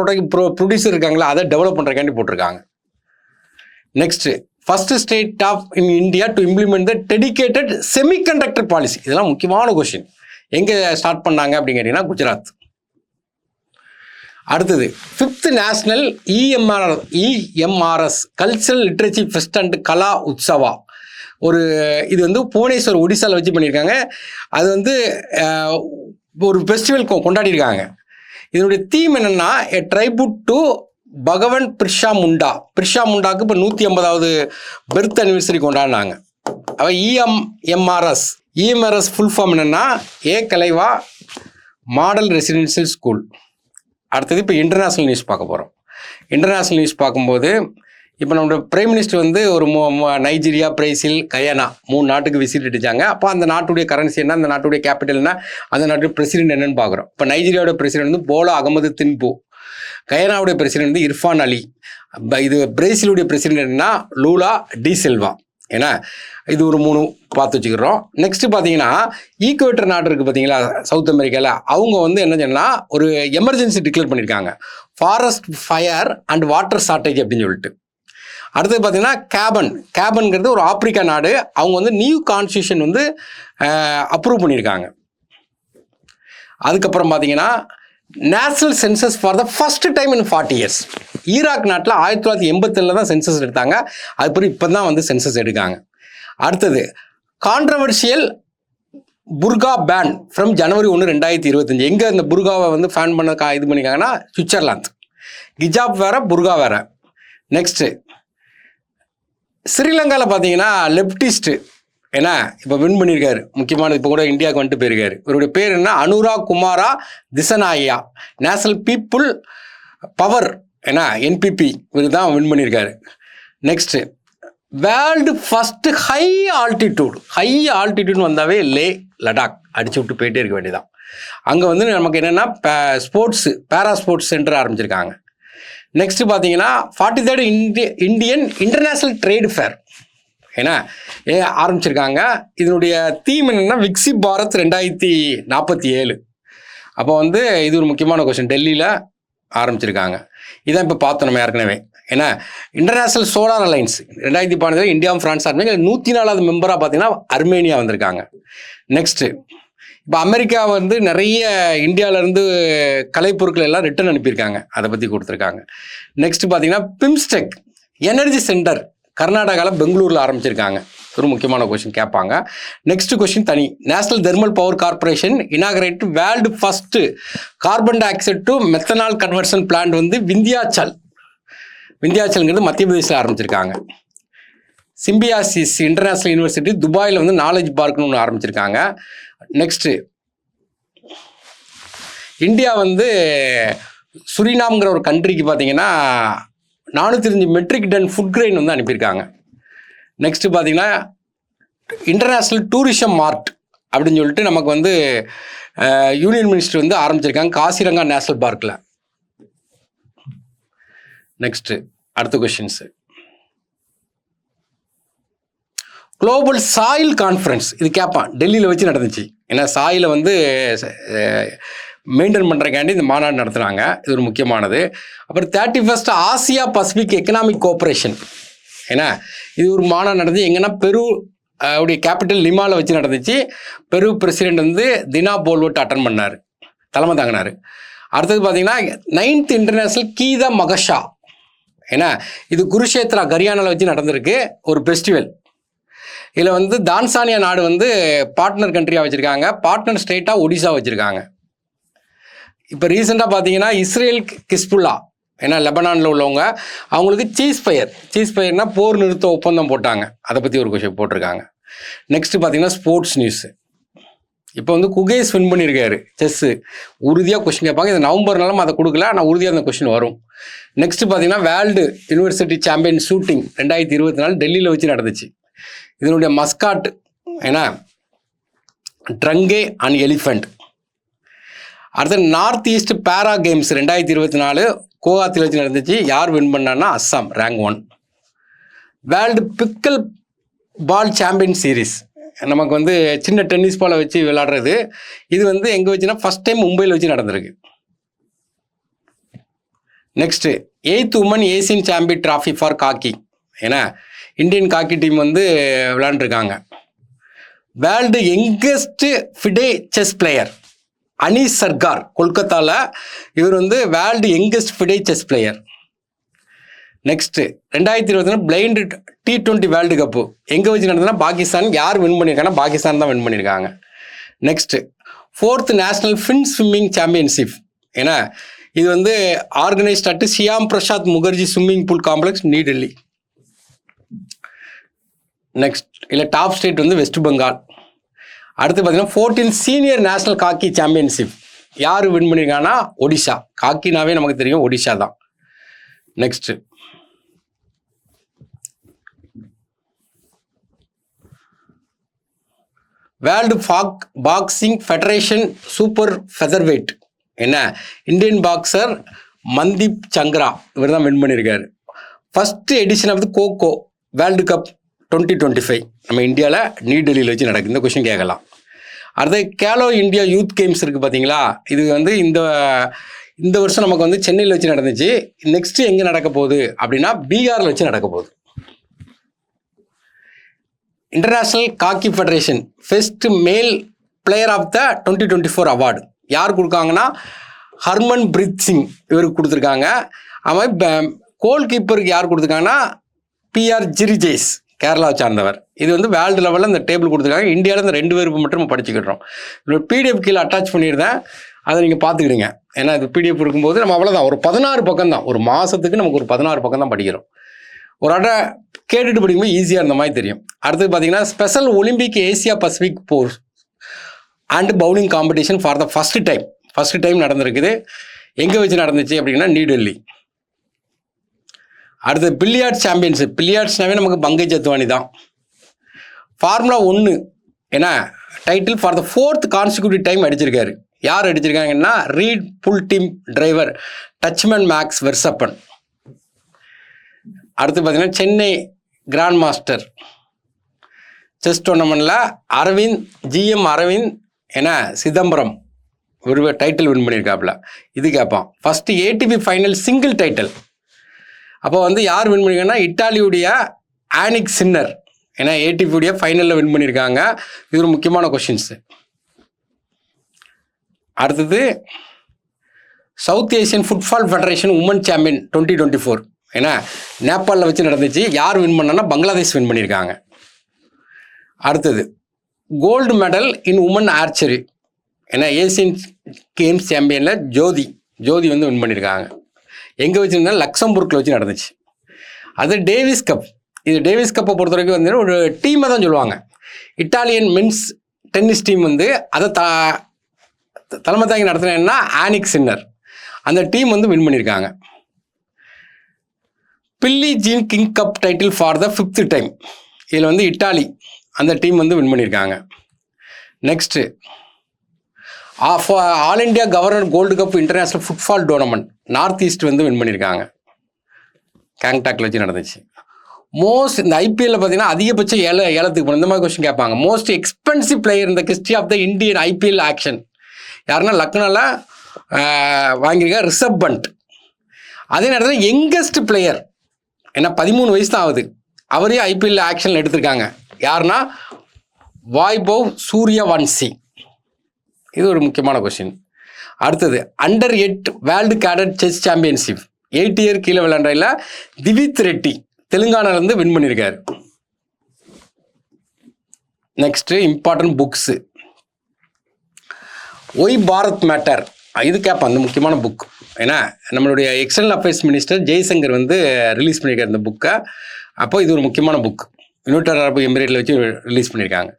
ப்ரொடியூசர் இருக்காங்களா, அதை டெவலப் பண்ணுறக்காண்டி போட்டிருக்காங்க. Next first state of in India to implement the dedicated semiconductor policy. இதெல்லாம் முக்கியமான கொஸ்டின். எங்கே ஸ்டார்ட் பண்ணாங்க அப்படின்னு கேட்டிங்கன்னா குஜராத். அடுத்தது 5th national EMRS cultural literature fest and Kala Utsav. இது வந்து புவனேஸ்வர் ஒடிசாவில் வச்சு பண்ணியிருக்காங்க. அது வந்து ஒரு ஃபெஸ்டிவல் கொண்டாடியிருக்காங்க. இதனுடைய தீம் என்னென்னா எ ட்ரைபியூட் டு பகவன் பிர்ஷா முண்டாவுக்கு இப்போ 150வது பர்த் அனிவர்சரி கொண்டாடினாங்க. அவ EMRS ஃபுல் ஃபார்ம் என்னென்னா கலைவா மாடல் ரெசிடென்ஷியல் ஸ்கூல். அடுத்தது இப்போ இன்டர்நேஷ்னல் நியூஸ் பார்க்க போகிறோம். இன்டர்நேஷ்னல் நியூஸ் பார்க்கும்போது இப்போ நம்மளோட பிரைம் மினிஸ்டர் வந்து ஒரு நைஜீரியா, பிரேசில், கயானா 3 நாட்டுக்கு விசிட் அடித்தாங்க. அப்போ அந்த நாட்டுடைய கரன்சி என்ன, அந்த நாட்டுடைய கேபிட்டல் என்ன, அந்த நாட்டுடைய பிரசிடென்ட் என்னன்னு பார்க்குறோம். இப்போ நைஜீரியாவோட பிரசிடென்ட் வந்து போலா அகமது தின்பு, கயானாவுடைய பிரசிடென்ட் வந்து இர்ஃபான் அலி, இது பிரேசிலுடைய பிரசிடென்ட் என்னன்னா லூலா டி செல்வா. ஏன்னா இது ஒரு 3 பார்த்து வச்சுக்கிறோம். நெக்ஸ்ட்டு பார்த்தீங்கன்னா ஈக்குவேட்டர் நாடு இருக்குது பார்த்தீங்களா சவுத் அமெரிக்காவில், அவங்க வந்து என்ன சொன்னால் ஒரு எமர்ஜென்சி டிக்ளேர் பண்ணியிருக்காங்க, forest fire and water shortage அப்படின்னு சொல்லிட்டு. அடுத்தது பார்த்தீங்கன்னா கேபன்கிறது ஒரு ஆப்பிரிக்கா நாடு. அவங்க வந்து நியூ கான்ஸ்டியூஷன் வந்து அப்ரூவ் பண்ணியிருக்காங்க. அதுக்கப்புறம் பார்த்தீங்கன்னா national census for the first time in 40 years. Iraq நாட்டில் 1987 தான் சென்சஸ் எடுத்தாங்க. அதுக்கப்புறம் இப்போ தான் வந்து சென்சஸ் எடுக்காங்க. அடுத்தது controversial burqa ban from January 1, 2025. எங்கே இந்த புர்காவை வந்து ஃபேன் பண்ண இது பண்ணியிருக்காங்கன்னா சுவிட்சர்லாந்து. கிஜாப் வேற, புர்கா வேற. நெக்ஸ்ட்டு ஸ்ரீலங்காவில் பார்த்தீங்கன்னா லெப்டிஸ்ட்டு ஏன்னா இப்போ வின் பண்ணியிருக்காரு, முக்கியமானது. இப்போ கூட இந்தியாவுக்கு வந்துட்டு போயிருக்காரு. இவருடைய பேர் என்ன? அனுராக் குமாரா திசநாயா. நேஷனல் பீப்புள் பவர் ஏன்னா என்பிபி இவர் தான் வின் பண்ணியிருக்காரு. Next world first high altitude வந்தாவே லடாக் அடிச்சு விட்டு போயிட்டே இருக்க வேண்டியதான். அங்கே வந்து நமக்கு என்னென்னா ஸ்போர்ட்ஸு பேரா ஸ்போர்ட்ஸ் சென்டர் ஆரம்பிச்சிருக்காங்க. நெக்ஸ்ட்டு பார்த்தீங்கன்னா 43rd Indian international trade fair ஏன்னா ஆரம்பிச்சிருக்காங்க. இதனுடைய தீம் என்னென்னா விக்சித் பாரத் 2047. அப்போ வந்து இது ஒரு முக்கியமான கொஸ்டின். டெல்லியில் ஆரம்பிச்சிருக்காங்க. இதான் இப்போ பார்த்தோம் நம்ம ஏற்கனவே. ஏன்னா இன்டர்நேஷ்னல் சோலார் அலைன்ஸ் 2012 இந்தியாவும் ஃப்ரான்ஸ் ஆரம்பிச்சு 104வது மெம்பராக பார்த்தீங்கன்னா அர்மேனியா வந்திருக்காங்க. நெக்ஸ்ட்டு இப்போ அமெரிக்கா வந்து நிறைய இந்தியாவிலேருந்து கலைப்பொருட்கள் எல்லாம் ரிட்டர்ன் அனுப்பியிருக்காங்க. அதை பற்றி கொடுத்துருக்காங்க. நெக்ஸ்ட் பார்த்தீங்கன்னா பிம்ஸ்டெக் எனர்ஜி சென்டர் கர்நாடகாவில் பெங்களூரில் ஆரம்பிச்சிருக்காங்க. ஒரு முக்கியமான கொஸ்டின் கேட்பாங்க. நெக்ஸ்ட் கொஸ்டின் தனி. National thermal power corporation inaugurate world first carbon di oxide to methanol conversion plant வந்து விந்தியாச்சல்ங்கிறது மத்திய பிரதேசில் ஆரம்பிச்சிருக்காங்க. சிம்பியாசிஸ் இன்டர்நேஷ்னல் யூனிவர்சிட்டி துபாயில் வந்து நாலேஜ் பார்க்னு ஒன்று ஆரம்பிச்சிருக்காங்க. நெக்ஸ்ட்டு இந்தியா வந்து சுரினாம்ங்கிற ஒரு கண்ட்ரிக்கு பார்த்தீங்கன்னா 405 மெட்ரிக் டன் ஃபுட் கிரெயின் வந்து அனுப்பியிருக்காங்க. நெக்ஸ்ட்டு பார்த்தீங்கன்னா இன்டர்நேஷ்னல் டூரிசம் மார்ட் அப்படின்னு சொல்லிட்டு நமக்கு வந்து யூனியன் மினிஸ்டர் வந்து ஆரம்பிச்சிருக்காங்க காசிரங்கா நேஷனல் பார்க்கில். நெக்ஸ்ட்டு அடுத்த கொஸ்டின்ஸு குளோபல் சாயில் கான்ஃபரன்ஸ் இது கேட்பான். டெல்லியில் வச்சு நடந்துச்சு. ஏன்னா சாயிலை வந்து மெயின்டைன் பண்ணுறக்காண்டி இந்த மாநாடு நடத்துனாங்க. இது ஒரு முக்கியமானது. அப்புறம் 31st Asia Pacific economic cooperation ஏன்னா இது ஒரு மாநாடு நடந்துச்சு. எங்கன்னா பெரு உடைய கேபிட்டல் லிமாவில் வச்சு நடந்துச்சு. பெரு பிரசிடென்ட் வந்து தினா போல்வட் அட்டன் பண்ணார், தலைமை தாங்கினார். அடுத்தது பார்த்தீங்கன்னா 9th இன்டர்நேஷ்னல் கீதா மகஷா ஏன்னா இது குருஷேத்ரா ஹரியானாவில் வச்சு நடந்திருக்கு ஒரு ஃபெஸ்டிவல். இதில் வந்து தான்சானியா நாடு வந்து பார்ட்னர் கண்ட்ரியாக வச்சுருக்காங்க. பார்ட்னர் ஸ்டேட்டாக ஒடிசா வச்சுருக்காங்க. இப்போ ரீசெண்டாக பார்த்தீங்கன்னா இஸ்ரேல் கிஸ்புல்லா ஏன்னா லெபனானில் உள்ளவங்க அவங்களுக்கு சீஸ் ஃபயர்னால் போர் நிறுத்த ஒப்பந்தம் போட்டாங்க. அதை பற்றி ஒரு கொஸ்டின் போட்டிருக்காங்க. நெக்ஸ்ட்டு பார்த்தீங்கன்னா ஸ்போர்ட்ஸ் நியூஸு. இப்போ வந்து குகேஷ் வின் பண்ணியிருக்காரு செஸ்ஸு. உறுதியாக கொஸ்டின் கேட்பாங்க. இது நவம்பர்னாலும் அதை கொடுக்கல, ஆனால் உறுதியாக அந்த கொஸ்டின் வரும். நெக்ஸ்ட்டு பார்த்தீங்கன்னா வேர்ல்டு யூனிவர்சிட்டி சாம்பியன் ஷூட்டிங் 2024 டெல்லியில் வச்சு நடந்துச்சு. இதனுடைய மஸ்காட் ஏன்னா ட்ரங்கே அண்ட் எலிஃபண்ட். அடுத்து நார்த் ஈஸ்ட் பேரா கேம்ஸ் 2024 குவஹாத்தியில் வச்சு நடந்துச்சு. யார் வின் பண்ணான்னா அஸ்ஸாம் ரேங்க் 1. வேர்ல்டு பிக்கல் பால் சாம்பியன் சீரீஸ் நமக்கு வந்து சின்ன டென்னிஸ் பாலை வச்சு விளையாடுறது. இது வந்து எங்கே வச்சுன்னா ஃபஸ்ட் டைம் மும்பையில் வச்சு நடந்திருக்கு. Next 8th women Asian champion trophy for hockey ஏன்னா இந்தியன் காக்கி டீம் வந்து விளையாண்டுருக்காங்க. World youngest FIDE chess player Anish Sarkar கொல்கத்தாவில். இவர் வந்து world youngest FIDE chess player. Next 2024 blind T20 world cup எங்கே வச்சு நடந்ததுன்னா பாகிஸ்தான். யார் வின் பண்ணியிருக்காங்கன்னா பாகிஸ்தான் தான் வின் பண்ணியிருக்காங்க. Next 4th national fin swimming championship ஏன்னா இது வந்து organised at Shyama Prasad Mukherjee swimming pool complex new Delhi. Next இல்லை டாப் ஸ்டேட் வந்து வெஸ்ட் பெங்கால். அடுத்து பார்த்தீங்கன்னா 14th senior national hockey championship யார் வின் பண்ணியிருக்காங்கன்னா ஒடிஷா. காக்கினாவே நமக்கு தெரியும் ஒடிஷா தான். Next world boxing federation super featherweight என்ன இந்தியன் பாக்ஸர் மன்தீப் சங்கரா இவர் தான் வின் பண்ணியிருக்காரு. First edition of kho kho world cup 2025 நம்ம இந்தியாவில் நியூ டெல்லியில் வச்சு நடக்குது. இந்த கொஸ்டின் கேட்கலாம். அடுத்து கேலோ இந்தியா யூத் கேம்ஸ் இருக்குது பார்த்தீங்களா. இது வந்து இந்த வருஷம் நமக்கு வந்து சென்னையில் வச்சு நடந்துச்சு. நெக்ஸ்ட்டு எங்கே நடக்க போகுது அப்படின்னா பீகாரில் வச்சு நடக்க போகுது. இன்டர்நேஷ்னல் காக்கி ஃபெடரேஷன் ஃபெஸ்ட் மேல் பிளேயர் ஆஃப் த 2024 அவார்டு யார் கொடுக்காங்கன்னா ஹர்மன் பிரீத் சிங் இவருக்கு கொடுத்துருக்காங்க. அவன் கோல் கீப்பருக்கு யார் கொடுத்துருக்காங்கன்னா PR ஜிரிஜேஸ் கேரளாவை சார்ந்தவர். இது வந்து வேர்ல்டு லெவலில் இந்த டேபிள் கொடுத்துருக்காங்க. இந்தியாவில் இந்த 2 பேருக்கு மட்டும் நம்ம படிச்சுக்கிட்டோம். இதோட PDF கீழே அட்டாச் பண்ணியிருந்தேன். அதை நீங்கள் பார்த்துக்கிடுங்க. ஏன்னா இது பிடிஎஃப் இருக்கும்போது நம்ம அவ்வளோதான், ஒரு 16 பக்கம் தான், ஒரு மாதத்துக்கு நமக்கு ஒரு 16 பக்கம் தான் படிக்கிறோம். ஒரு அட்டை கேட்டுட்டு படிக்கும்போது ஈஸியாக இருந்த மாதிரி தெரியும். அடுத்தது பார்த்தீங்கன்னா special Olympic Asia Pacific force and bowling competition for the first time நடந்திருக்குது. எங்கே வச்சு நடந்துச்சு அப்படின்னா நியூ டெல்லி. அடுத்தது பில்லியார்ட்ஸ் சாம்பியன்ஷிப். பில்லியார்ட்ஸ்னாவே நமக்கு பங்கஜ் அத்வானி தான். ஃபார்முலா 1 ஏன்னா title for the 4th consecutive time அடிச்சிருக்காரு. யார் அடிச்சிருக்காங்கன்னா Red Bull team driver Dutchman Max Verstappen. அடுத்து பார்த்தீங்கன்னா சென்னை கிராண்ட் மாஸ்டர் செஸ் டோர்னமெண்ட்டில் ஜிஎம் அரவிந்த் ஏன்னா சிதம்பரம் ஒரு டைட்டில் வின் பண்ணியிருக்காப்புல. இது கேட்பான். First ATP final single title. அப்போ வந்து யார் வின் பண்ணியிருக்காங்கன்னா இட்டாலியுடைய ஆனிக் சின்னர் ஏன்னா ஏடிபியுடைய ஃபைனலில் வின் பண்ணியிருக்காங்க. இது ஒரு முக்கியமான கொஷின்ஸு. அடுத்தது south Asian football federation woman champion 2024 ஏன்னா நேபாளில் வச்சு நடந்துச்சு. யார் வின் பண்ணனா பங்களாதேஷ் வின் பண்ணியிருக்காங்க. அடுத்தது gold medal in woman archery ஏன்னா ஏசியன் கேம்ஸ் சாம்பியனில் ஜோதி வந்து வின் பண்ணியிருக்காங்க. எங்கே வச்சுருந்தா லக்சம்பூர்க்கில் வச்சு நடந்துச்சு. அது டேவிஸ் கப். இது டேவிஸ் கப்பை பொறுத்த வரைக்கும் வந்து ஒரு டீமை தான் சொல்லுவாங்க. இட்டாலியன் மென்ஸ் டென்னிஸ் டீம் வந்து அதை தலைமை தாங்கி நடத்தினேன்னா ஆனிக் சின்னர். அந்த டீம் வந்து வின் பண்ணியிருக்காங்க. Billie Jean King cup title for the 5th time. இதில் வந்து இட்டாலி அந்த டீம் வந்து வின் பண்ணியிருக்காங்க. Next all India governor gold cup international football tournament north east வந்து வின் பண்ணியிருக்காங்க. கேங்டாக்ல வச்சு நடந்துச்சு. இந்த ஐபிஎல்ல பார்த்தீங்கன்னா அதிகபட்சம் ஏலத்துக்கு போகணும். இந்த மாதிரி கொஸ்டின் கேட்பாங்க. மோஸ்ட் எக்ஸ்பென்சிவ் பிளேயர் இந்த history of the Indian IPL auction யாருன்னா லக்னோவில் வாங்கியிருக்க ரிஷப் பண்ட். அதே நேரத்தில் யங்கஸ்ட் பிளேயர் ஏன்னா 13 வயசு தான் ஆகுது, அவரே ஐபிஎல் ஆக்ஷனில் எடுத்திருக்காங்க. யாருன்னா வைபவ் சூரியவன்சி. இது ஒரு முக்கியமான கொஸ்டின். அடுத்தது under 8 world cadet chess championship 8 year கீழே விளையாண்டையில் திவித் ரெட்டி தெலுங்கானாலேருந்து வின் பண்ணியிருக்காரு. Next important books. Why Bharat matters இது கேட்பான். அந்த முக்கியமான புக் ஏன்னா நம்மளுடைய எக்ஸ்டர்னல் அஃபேர்ஸ் மினிஸ்டர் ஜெய்சங்கர் வந்து ரிலீஸ் பண்ணியிருக்காரு இந்த புக்கை. அப்போ இது ஒரு முக்கியமான புக். யுனைடெட் அரபு எமிரேட்டில் வச்சு ரிலீஸ் பண்ணியிருக்காங்க.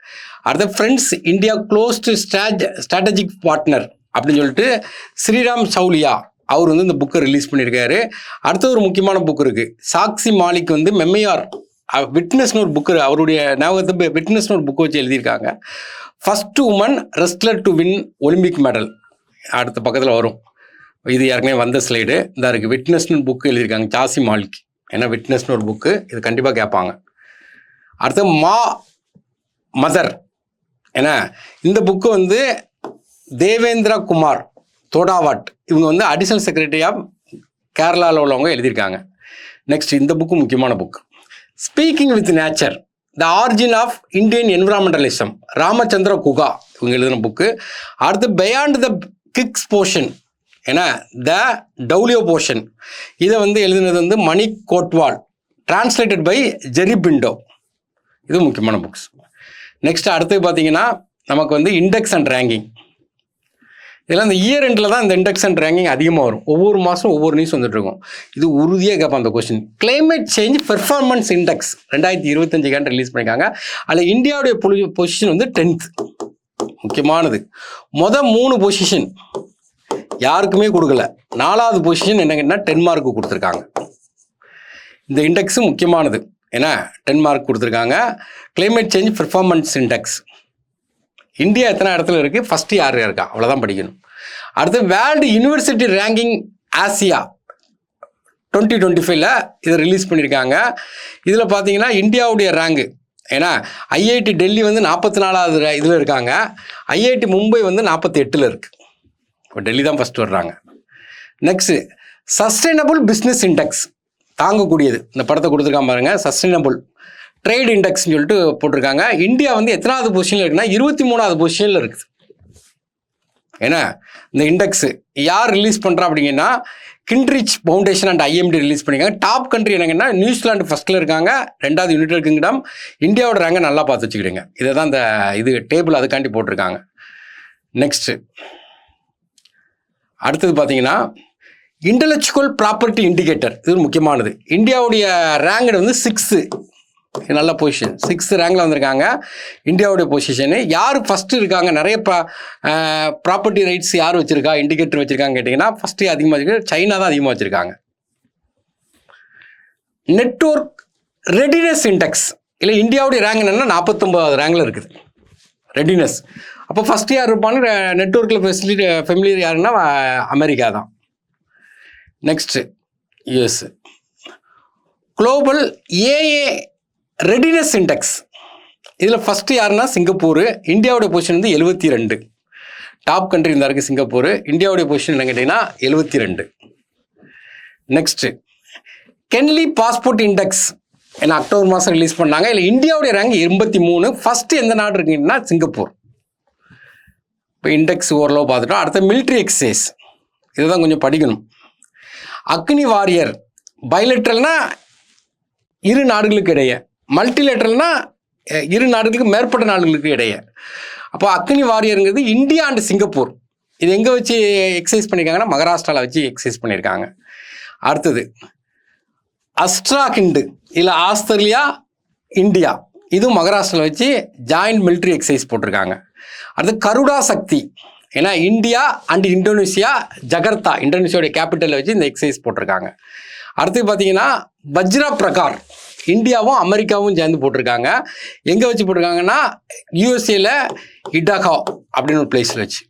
அடுத்த friends India closed strategic partner அப்படின்னு சொல்லிட்டு ஸ்ரீராம் சௌலியா அவர் வந்து இந்த புக்கை ரிலீஸ் பண்ணியிருக்காரு. அடுத்த ஒரு முக்கியமான புக் இருக்குது. சாக்சி மாலிக் வந்து மெம்மையார் விட்னஸ்னு ஒரு புக்கு அவருடைய ஞாபகத்தை விட்னஸ்னு ஒரு புக்கு வச்சு எழுதியிருக்காங்க. First woman wrestler to win Olympic medal அடுத்த பக்கத்தில் வரும். இது ஏற்கனவே வந்த ஸ்லைடு இந்த இருக்குது. விட்னஸ்னு புக்கு எழுதியிருக்காங்க சாசி மாலிக். ஏன்னா விட்னஸ்னு ஒரு புக்கு இது கண்டிப்பாக கேட்பாங்க. அடுத்து மதர் ஏன்னா இந்த புக்கு வந்து தேவேந்திர குமார் தோடாவாட் இவங்க வந்து அடிஷனல் செக்ரட்டரி ஆஃப் கேரளாவில் உள்ளவங்க எழுதியிருக்காங்க. நெக்ஸ்ட் இந்த புக்கு முக்கியமான book. Speaking with nature the origin of Indian environmentalism Ramachandra Guha இவங்க எழுதின புக்கு. அடுத்து பியாண்ட் த கிக்ஸ் போர்ஷன் ஏன்னா த டவுலியோ போர்ஷன் இதை வந்து எழுதினது வந்து மணிக் Kotwal translated by zari Punto. இது முக்கியமான புக்ஸ். நெக்ஸ்ட் அடுத்து பார்த்தீங்கன்னா நமக்கு வந்து இண்டெக்ஸ் அண்ட் ரேங்கிங். இதெல்லாம் இந்த இயர் எண்டில் தான் இந்த இண்டெக்ஸ் அண்ட் ரேங்கிங் அதிகமாக வரும். ஒவ்வொரு மாதம் ஒவ்வொரு நியூஸ் வந்துட்டு இருக்கும். இது உறுதியாக கேட்பான் அந்த question. Climate change performance index 2025 release பண்ணியிருக்காங்க. அதில் இந்தியாவுடைய பொசிஷன் வந்து 10th. முக்கியமானது. 3 பொசிஷன் யாருக்குமே கொடுக்கல. 4வது பொசிஷன் என்னங்கன்னா 10 மார்க்கு கொடுத்துருக்காங்க. இந்த இண்டெக்ஸு முக்கியமானது ஏன்னா 10 மார்க் கொடுத்துருக்காங்க. Climate change performance index India எத்தனை இடத்துல இருக்குது, ஃபஸ்ட்டு யார் இருக்கா அவ்வளோதான் படிக்கணும். அடுத்து வேர்ல்டு யூனிவர்சிட்டி ரேங்கிங் ஆசியா 2025 இதை ரிலீஸ் பண்ணியிருக்காங்க. இதில் பார்த்தீங்கன்னா இந்தியாவுடைய ரேங்கு ஏன்னா ஐஐடி டெல்லி வந்து 44வது இதில் இருக்காங்க. ஐஐடி மும்பை வந்து 48ல் இருக்குது. இப்போ டெல்லி தான் ஃபஸ்ட்டு வர்றாங்க. நெக்ஸ்ட்டு சஸ்டைனபிள் பிஸ்னஸ் இண்டெக்ஸ் தாங்கக்கூடியது இந்த படத்தை கொடுத்துருக்காம பாருங்கள். சஸ்டைனபிள் ட்ரேட் இண்டெக்ஸ்ன்னு சொல்லிட்டு போட்டிருக்காங்க. இந்தியா வந்து எத்தனாவது பொசிஷனில் இருக்குன்னா 23வது பொசிஷனில் இருக்குது. ஏன்னா இந்த இண்டெக்ஸு யார் ரிலீஸ் பண்ணுறா அப்படிங்கன்னா கிண்ட்ரிச் ஃபவுண்டேஷன் அண்ட் ஐஎம்டி ரிலீஸ் பண்ணியிருக்காங்க. டாப் கண்ட்ரி என்னங்கன்னா நியூசிலாந்து ஃபஸ்ட்டில் இருக்காங்க, 2வது யுனைடெட் கிங்டம். இந்தியாவோட ரேங்கை நல்லா பார்த்து வச்சுக்கிடுங்க. இதை தான் இந்த இது டேபிள் அதுக்காண்டி போட்டிருக்காங்க. நெக்ஸ்ட்டு அடுத்தது பார்த்தீங்கன்னா இன்டலெக்சுவல் ப்ராப்பர்ட்டி இண்டிகேட்டர், இது ஒரு முக்கியமானது. இந்தியாவுடைய ரேங்க் வந்து 6th, நல்ல பொசிஷன், 6th ரேங்கில் வந்திருக்காங்க. இந்தியாவுடைய பொசிஷனு யார் ஃபஸ்ட்டு இருக்காங்க, நிறைய ப்ராப்பர்ட்டி ரைட்ஸ் யார் வச்சுருக்கா, இண்டிகேட்டர் வச்சுருக்காங்க கேட்டிங்கன்னா ஃபஸ்ட்டு அதிகமாக வச்சுருக்கு சைனா தான் அதிகமாக வச்சுருக்காங்க. நெட்வொர்க் ரெடினஸ் இண்டெக்ஸ், இல்லை இந்தியாவுடைய ரேங்க் என்னென்னா 49வது ரேங்கில் இருக்குது ரெடினஸ். அப்போ ஃபஸ்ட்டு யார் இருப்பான்னு நெட்வொர்க்கில் ஃபெமிலியர் யாருன்னா அமெரிக்கா தான். Next US. Global AA readiness index, இதில் ஃபஸ்ட்டு யாருன்னா சிங்கப்பூர். இந்தியாவுடைய பொசிஷன் வந்து 72. டாப் கண்ட்ரி இருந்தா இருக்குது சிங்கப்பூர். இந்தியாவுடைய பொசிஷன் என்ன கேட்டிங்கன்னா 72. நெக்ஸ்ட்டு கென்லி பாஸ்போர்ட் இண்டெக்ஸ், ஏன்னா அக்டோபர் மாதம் ரிலீஸ் பண்ணாங்க. இல்லை இந்தியாவுடைய ரேங்க் 83. ஃபஸ்ட்டு எந்த நாடு இருக்குன்னா சிங்கப்பூர். இப்போ இண்டெக்ஸ் ஓரளவு பார்த்துட்டோம். அடுத்த மிலிட்ரி எக்ஸசைஸ், இதுதான் கொஞ்சம் படிக்கணும். அக்னி வாரியர், பைலேட்ரல்னா இரு நாடுகளுக்கு இடையே, மல்டிலேட்ரல்னா இரு நாடுகளுக்கு மேற்பட்ட நாடுகளுக்கு இடையே. அப்போ அக்னி வாரியருங்கிறது இந்தியா அண்ட் சிங்கப்பூர். இது எங்கே வச்சு எக்ஸசைஸ் பண்ணியிருக்காங்கன்னா மகாராஷ்டிராவில் வச்சு எக்ஸசைஸ் பண்ணியிருக்காங்க. அடுத்தது அஸ்ட்ராகிண்டு, இல்லை ஆஸ்திரேலியா இந்தியா, இதுவும் மகாராஷ்டிராவில் வச்சு ஜாயிண்ட் மிலிட்ரி எக்ஸசைஸ் போட்டிருக்காங்க. அடுத்து கருடா சக்தி, ஏன்னா இந்தியா அண்ட் இந்தோனேஷியா ஜகர்த்தா, இந்தோனேஷியாவுடைய கேபிட்டலில் வச்சு இந்த எக்ஸசைஸ் போட்டிருக்காங்க. அடுத்து பார்த்தீங்கன்னா வஜ்ரா பிரகார், இந்தியாவும் அமெரிக்காவும் சேர்ந்து போட்டிருக்காங்க. எங்கே வச்சு போட்டிருக்காங்கன்னா யூஎஸ்ஏல இடாகா அப்படின்னு ஒரு பிளேஸில் வச்சு.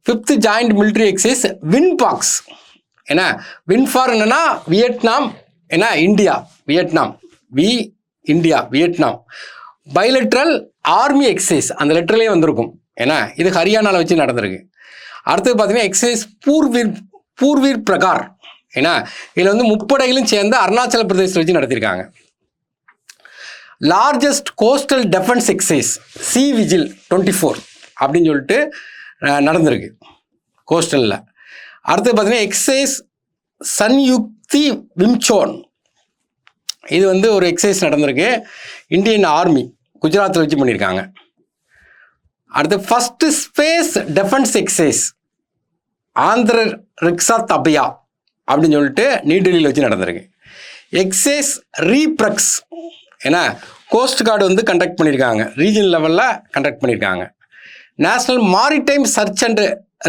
5th ஜாயிண்ட் மிலிட்ரி எக்ஸசைஸ் வின்பாக்ஸ், ஏன்னா வின்ஃபார் என்னன்னா வியட்நாம், ஏன்னா India Vietnam, India Vietnam. Bilateral army exercise, அந்த லெட்டர்லேயே வந்திருக்கும், ஏன்னா இது ஹரியானாவில் வச்சு நடந்திருக்கு. அடுத்தது பார்த்தீங்கன்னா எக்ஸசைஸ் பூர்வீர் பிரகார், ஏன்னா இதில் வந்து முப்படைகளும் சேர்ந்து அருணாச்சல பிரதேசத்தில் வச்சு நடத்தியிருக்காங்க. Largest coastal defence exercise C vigil 24 அப்படின்னு சொல்லிட்டு நடந்திருக்கு கோஸ்டலில். அடுத்தது பார்த்தீங்கன்னா எக்ஸசைஸ் சன்யுக்தி விம்சோன், இது வந்து ஒரு எக்ஸசைஸ் நடந்திருக்கு, இந்தியன் ஆர்மி குஜராத்தில் வச்சு பண்ணியிருக்காங்க. அடுத்து ஃபஸ்ட்டு ஸ்பேஸ் டிஃபென்ஸ் எக்ஸசைஸ் ஆந்திர ரிக்ஷா தபையா அப்படின்னு சொல்லிட்டு நியூ டெல்லியில் வச்சு நடந்திருக்கு. எக்ஸசைஸ் ரீப்ரக்ஸ், ஏன்னா கோஸ்ட் கார்டு வந்து கண்டக்ட் பண்ணியிருக்காங்க, ரீஜனல் லெவலில் கண்டக்ட் பண்ணியிருக்காங்க. National maritime search and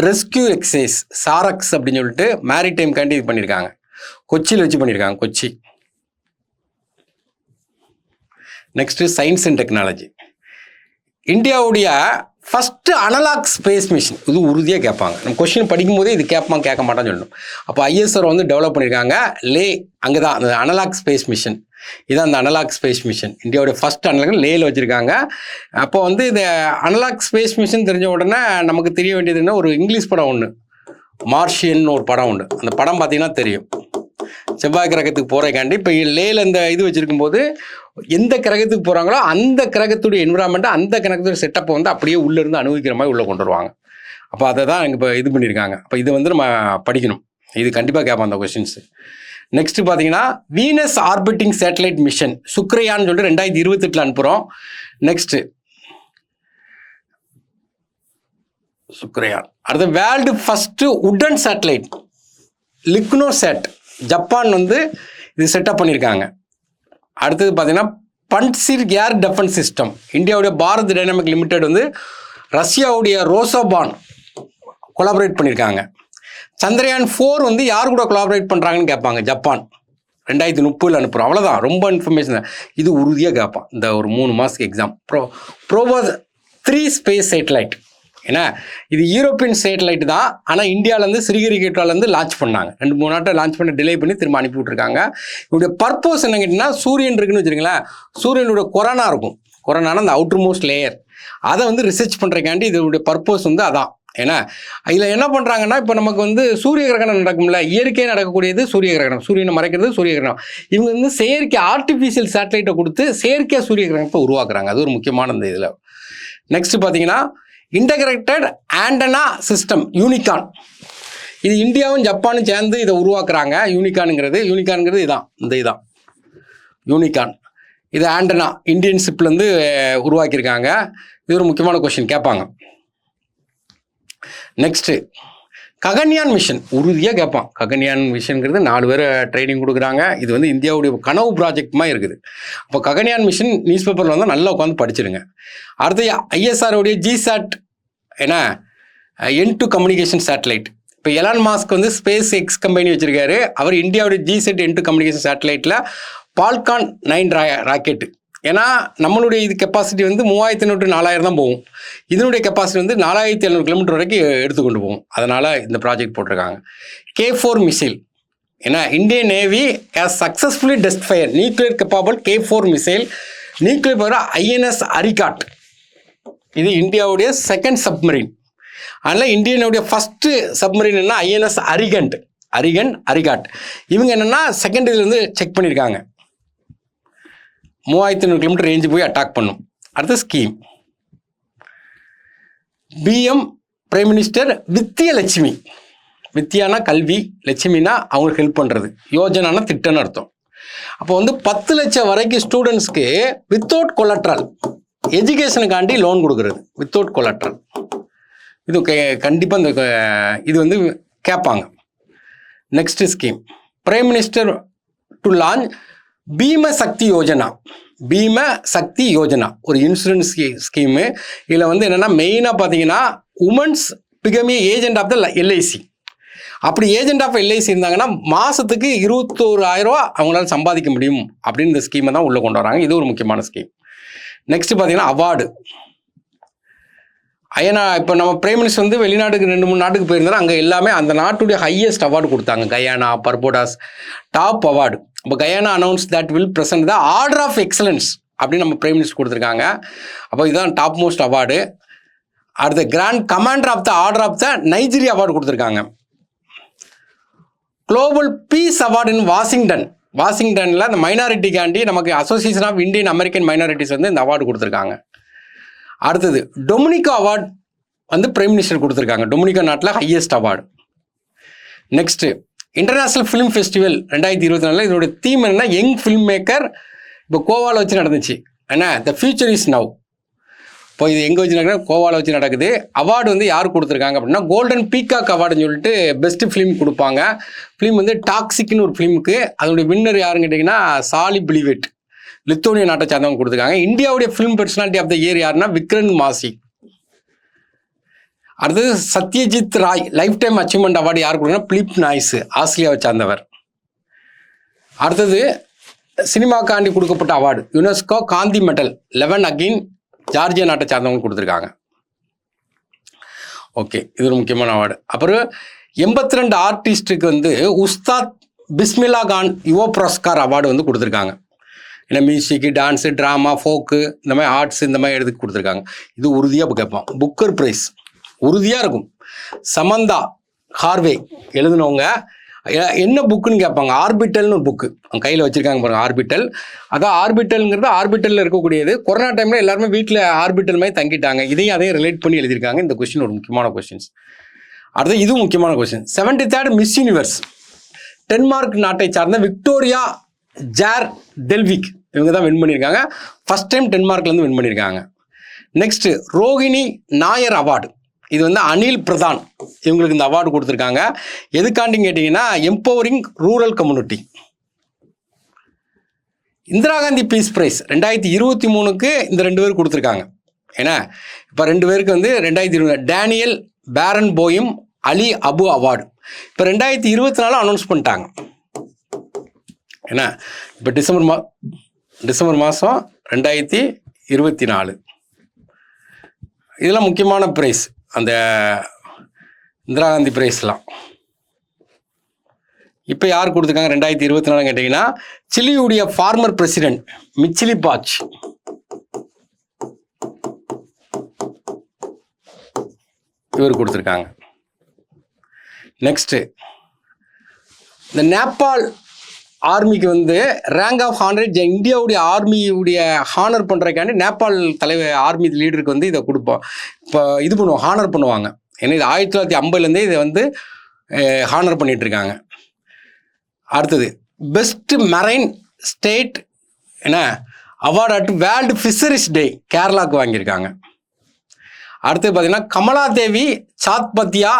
rescue exercise SAREX அப்படின்னு சொல்லிட்டு மேரிடைம் காண்டி இது பண்ணியிருக்காங்க, கொச்சியில் வச்சு பண்ணியிருக்காங்க, Kochi. Next science and technology. இந்தியாவுடைய ஃபஸ்ட்டு அனலாக் ஸ்பேஸ் மிஷின், இது உறுதியாக கேட்பாங்க. நம்ம கொஸ்டின் படிக்கும்போதே இது கேட்பாங்க கேட்க மாட்டான்னு சொல்லணும். அப்போ ஐஎஸ்ஆர் வந்து டெவலப் பண்ணியிருக்காங்க லே, அங்கே தான் அந்த அனலாக் ஸ்பேஸ் மிஷன், இதான் அந்த அனலாக் ஸ்பேஸ் மிஷன். இந்தியாவுடைய ஃபஸ்ட் அனலாக் லேயில் வச்சுருக்காங்க. அப்போ வந்து இந்த அனலாக் ஸ்பேஸ் மிஷன் தெரிஞ்ச உடனே நமக்கு தெரிய வேண்டியது என்ன, ஒரு இங்கிலீஷ் படம் ஒன்று மார்ஷியன் ஒரு படம் உண்டு. அந்த படம் பார்த்தீங்கன்னா தெரியும், செவ்வாய் கிரகத்துக்கு போகிறக்காண்டி இப்போ லேயில் இந்த இது வச்சுருக்கும் போது எந்த கிரகத்துக்கு போகிறாங்களோ அந்த கிரகத்துடைய என்விரான்மெண்ட்டை, அந்த கிரகத்துடைய செட்டப்பை வந்து அப்படியே உள்ளேருந்து அனுபவிக்கிற மாதிரி உள்ளே கொண்டு வருவாங்க. அப்போ அதை தான் இப்போ இது பண்ணியிருக்காங்க. அப்போ இது வந்து நம்ம படிக்கணும், இது கண்டிப்பாக கேட்பாங்க அந்த கொஸ்டின்ஸு. நெக்ஸ்ட்டு பார்த்தீங்கன்னா வீனஸ் ஆர்பிட்டிங் சேட்டலைட் மிஷன் சுக்ரையான்னு சொல்லிட்டு 2028 அனுப்புகிறோம். நெக்ஸ்ட்டு சுக்ரையான். அடுத்து வேர்ல்டு ஃபஸ்ட்டு உடன் சேட்டலைட் லிக்னோசேட், ஜப்பான் வந்து இது செட்டப் பண்ணியிருக்காங்க. அடுத்தது பார்த்தீங்கன்னா பன்சிர் ஏர் டிஃபென்ஸ் சிஸ்டம், இந்தியாவுடைய பாரத் டைனமிக் லிமிடெட் வந்து ரஷ்யாவுடைய ரோசோபான் கொலாபரேட் பண்ணியிருக்காங்க. சந்திரயான் 4 வந்து யார் கூட கொலாபரேட் பண்ணுறாங்கன்னு கேட்பாங்க, ஜப்பான் 2030 அனுப்புகிறோம். அவ்வளோதான், ரொம்ப இன்ஃபர்மேஷன் தான். இது உறுதியாக கேட்பான் இந்த ஒரு 3 மாதத்துக்கு எக்ஸாம். ப்ரோவாஸ் 3 ஸ்பேஸ் சேட்டலைட், ஏன்னா இது யூரோப்பியன் சேட்டலைட் தான், ஆனால் இந்தியாவிலேருந்து ஸ்ரீஹரிகோட்டாலேருந்து லான்ச் பண்ணாங்க. 2-3 நாட்டை லான்ச் பண்ணி டிலே பண்ணி திரும்ப அனுப்பி விட்ருக்காங்க. இவருடைய பர்பஸ் என்ன கேட்டிங்கன்னா, சூரியன் இருக்குன்னு வச்சுருங்களேன், சூரியனுடைய கொரோனா இருக்கும், கொரோனான அந்த அவுட்டர் மோஸ்ட் லேயர், அதை வந்து ரிசர்ச் பண்ணுறக்காண்டி இதோடைய பர்பஸ் வந்து அதான். ஏன்னா இதில் என்ன பண்ணுறாங்கன்னா, இப்போ நமக்கு வந்து சூரிய கிரகணம் நடக்கும்ல, இயற்கையாக நடக்கக்கூடியது சூரிய கிரகணம், சூரியனை மறைக்கிறது சூரிய கிரகணம். இவங்க வந்து செயற்கை ஆர்டிஃபிஷியல் சேட்டலைட்டை கொடுத்து செயற்கையாக சூரிய கிரகணத்தை உருவாக்குறாங்க. அது ஒரு முக்கியமான இந்த இதில். நெக்ஸ்ட் பார்த்தீங்கன்னா இன்டகிரேட்டட் ஆண்டனா சிஸ்டம் யூனிகான், இது இந்தியாவும் ஜப்பானும் சேர்ந்து இதை உருவாக்குறாங்க. யூனிகானுங்கிறது இதான், இந்த இதான் யூனிகான். இது ஆண்டனா இந்தியன் ஷிப்லேருந்து உருவாக்கியிருக்காங்க. இது ஒரு முக்கியமான கொஸ்டின் கேட்பாங்க. நெக்ஸ்ட்டு ககன்யான் மிஷன் உறுதியாக கேட்பான். ககன்யான் மிஷனுங்கிறது 4 பேர் ட்ரைனிங் கொடுக்குறாங்க. இது வந்து இந்தியாவுடைய கனவு ப்ராஜெக்ட்மாக இருக்குது. அப்போ ககன்யான் மிஷன் நியூஸ் பேப்பரில் வந்து நல்லா உட்காந்து படிச்சிடுங்க. அடுத்து ஐஎஸ்ஆரோடைய ஜிசாட் ஏன்னா N2 கம்யூனிகேஷன் சேட்டலைட். இப்போ எலான் மாஸ்க் வந்து ஸ்பேஸ் எக்ஸ் கம்பெனி வச்சுருக்காரு. அவர் இந்தியாவுடைய ஜிசெட் N2 கம்யூனிகேஷன் சேட்டலைட்டில் பால்கான் 9 ராக்கெட்டு. ஏன்னா நம்மளுடைய இது கெப்பாசிட்டி வந்து 3500 4000 தான் போகும். இதனுடைய கெப்பாசிட்டி வந்து 4700 கிலோமீட்டர் வரைக்கும் எடுத்துக்கொண்டு போகும். அதனால் இந்த ப்ராஜெக்ட் போட்டிருக்காங்க. K4 missile. ஏன்னா Indian Navy has successfully test fire nuclear capable K4 missile. Nuclear power INS Arighaat. இது இந்தியாவுடைய செகண்ட் சப்மரீன். அதனால் இந்தியனுடைய ஃபஸ்ட்டு சப்மரீன் என்ன INS அரிகாட். இவங்க என்னென்னா செகண்ட் இதில் வந்து செக் பண்ணியிருக்காங்க. 3500 கிலோமீட்டர் ரேஞ்சு போய் அட்டாக் பண்ணும். அடுத்த scheme PM prime minister Vidya Lakshmi. வித்தியானா கல்வி, லட்சுமினா அவங்களுக்கு ஹெல்ப் பண்ணுறது, யோஜனானா திட்டம்னு அர்த்தம். அப்போ வந்து 10 லட்சம் வரைக்கும் ஸ்டூடெண்ட்ஸ்க்கு வித்தவுட் கொலட்ரல் எஜுகேஷனுக்காண்டி லோன் கொடுக்குறது. வித்தவுட் கொலட்ரல் இது கண்டிப்பாக இந்த இது வந்து கேட்பாங்க. Next scheme prime minister to launch Bima Shakti Yojana ஒரு இன்சூரன்ஸ் ஸ்கீமு. இதில் வந்து என்னென்னா மெயினாக பார்த்தீங்கன்னா women's become agent of the LIC. அப்படி ஏஜென்ட் ஆஃப் எல்ஐசி இருந்தாங்கன்னா மாதத்துக்கு 21,000 ரூபா அவங்களால சம்பாதிக்க முடியும் அப்படின்னு இந்த ஸ்கீமை தான் உள்ளே கொண்டு வராங்க. இது ஒரு முக்கியமான ஸ்கீம். நெக்ஸ்ட் பார்த்தீங்கன்னா அவார்டு. ஏன்னா இப்போ நம்ம பிரைம் மினிஸ்டர் வந்து வெளிநாட்டுக்கு 2-3 நாட்டுக்கு போயிருந்தாலும் அங்கே எல்லாமே அந்த நாட்டுடைய ஹையஸ்ட் அவார்டு கொடுத்தாங்க. Guyana, Barbados top award. இப்போ Guyana announce that will present the order of excellence அப்படின்னு நம்ம பிரைம் மினிஸ்டர் கொடுத்துருக்காங்க. அப்போ இதுதான் டாப் மோஸ்ட் அவார்டு. அடுத்த grand commander of the order of the Nigeria award கொடுத்துருக்காங்க. குளோபல் பீஸ் அவார்டு இன் வாஷிங்டனில் அந்த மைனாரிட்டிக்காண்டி நமக்கு association of Indian American minorities வந்து இந்த அவார்டு கொடுத்துருக்காங்க. அடுத்தது டொமினிகா அவார்டு வந்து பிரைம் மினிஸ்டர் கொடுத்துருக்காங்க. டொமினிகா நாட்டில் highest award. Next international film festival 2024. இதனுடைய தீம் என்ன? Young film maker. இப்போ கோவாவில் வச்சு நடந்துச்சு. என்ன த ஃபியூச்சர் இஸ் நவ். இப்போ இது எங்கே வச்சு நடக்குது? கோவாவில் வச்சு நடக்குது. அவார்டு வந்து யார் கொடுத்துருக்காங்க அப்படின்னா கோல்டன் பீகாக் அவார்டுன்னு சொல்லிட்டு பெஸ்ட்டு ஃபிலிம் கொடுப்பாங்க. ஃபிலிம் வந்து டாக்ஸிக்னு ஒரு ஃபிலிமுக்கு. அதனுடைய வின்னர் யாருன்னு கேட்டிங்கன்னா சாலி பிலிவெட், லித்தோனியா நாட்டை சார்ந்தவங்க கொடுத்துருக்காங்க. இந்தியாவுடைய film personality of the year யாருன்னா விக்ரன் மாசி. அடுத்தது Satyajit Ray lifetime achievement award யார் கொடுக்குன்னா பிலிப் நாய்ஸ், ஆஸ்திரேலியாவை சார்ந்தவர். அடுத்தது சினிமாக்காண்டி கொடுக்கப்பட்ட award UNESCO Gandhi medal 11 again Georgia நாட்டை சார்ந்தவங்க கொடுத்துருக்காங்க. ஓகே, இது ஒரு முக்கியமான அவார்டு. அப்புறம் 82 ஆர்டிஸ்ட்டுக்கு வந்து உஸ்தாத் பிஸ்மில்லா கான் யுவ புரஸ்கார் அவார்டு வந்து கொடுத்துருக்காங்க. ஏன்னா மியூசிக்கு, டான்ஸு, ட்ராமா, ஃபோக்கு இந்த மாதிரி ஆர்ட்ஸ் இந்த மாதிரி எடுத்து கொடுத்துருக்காங்க. இது உறுதியாக கேட்பான். புக்கர் ப்ரைஸ் உறுதியாக இருக்கும். சமந்தா ஹார்வே எழுதினவங்க என்ன புக்குன்னு கேட்பாங்க. ஆர்பிட்டல்னு ஒரு புக்கு அவங்க கையில் வச்சுருக்காங்க பாருங்கள். ஆர்பிட்டல், அதான் ஆர்பிட்டல்ங்கிறது ஆர்பிட்டலில் இருக்கக்கூடியது. கொரோனா டைமில் எல்லாருமே வீட்டில் ஆர்பிட்டல் மாதிரி தங்கிட்டாங்க. அதையும் ரிலேட் பண்ணி எழுதியிருக்காங்க. இந்த கொஸ்டின் ஒரு முக்கியமான கொஸ்டின்ஸ். அடுத்து இதுவும் முக்கியமான question. 73rd miss universe Denmark நாட்டை சார்ந்த விக்டோரியா ஜார் டெல்விக் இவங்க தான் வின் பண்ணியிருக்காங்க. ஃபஸ்ட் டைம் டென்மார்க்லேருந்து வின் பண்ணியிருக்காங்க. Next Rohini Nair award. இது வந்து அனில் பிரதான் இவங்களுக்கு இந்த அவார்டு கொடுத்துருக்காங்க. எதுக்காண்டின்னு கேட்டிங்கன்னா empowering rural community. Indira Gandhi peace prize 2023க்கு இந்த 2 பேர் கொடுத்துருக்காங்க. ஏன்னா இப்போ 2 பேருக்கு வந்து 2020 டேனியல் பேரன் போயும் அலி அபு அவார்டு இப்போ 2024 அனௌன்ஸ் பண்ணிட்டாங்க. ஏன்னா இப்போ டிசம்பர் மாதம் 2024 இதெல்லாம் முக்கியமான ப்ரைஸ். அந்த இந்திரா காந்தி ப்ரைஸ்லாம் இப்போ யார் கொடுத்துருக்காங்க 2024 கேட்டிங்கன்னா சிலியுடைய ஃபார்மர் பிரசிடென்ட் மிச்சிலி பாச். இவர் கொடுத்துருக்காங்க. நெக்ஸ்ட்டு இந்த நேபாள் ஆர்மிக்கு வந்து ரேங்க் ஆஃப் ஹானர் இந்தியாவுடைய ஆர்மியுடைய ஹானர் பண்ணுறதுக்காண்டி நேபாள் தலைவர் ஆர்மி லீடருக்கு வந்து இதை கொடுப்போம். இப்போ இது பண்ணுவோம், ஹானர் பண்ணுவாங்க. ஏன்னா இது 1950லேருந்தே இதை வந்து ஹானர் பண்ணிகிட்ருக்காங்க. அடுத்தது பெஸ்ட் மெரைன் ஸ்டேட் என்ன அவார்டு அட் வேர்ல்டு ஃபிஷரிஸ் டே கேரளாவுக்கு வாங்கியிருக்காங்க. அடுத்து பார்த்தீங்கன்னா கமலா தேவி சாத்பத்தியா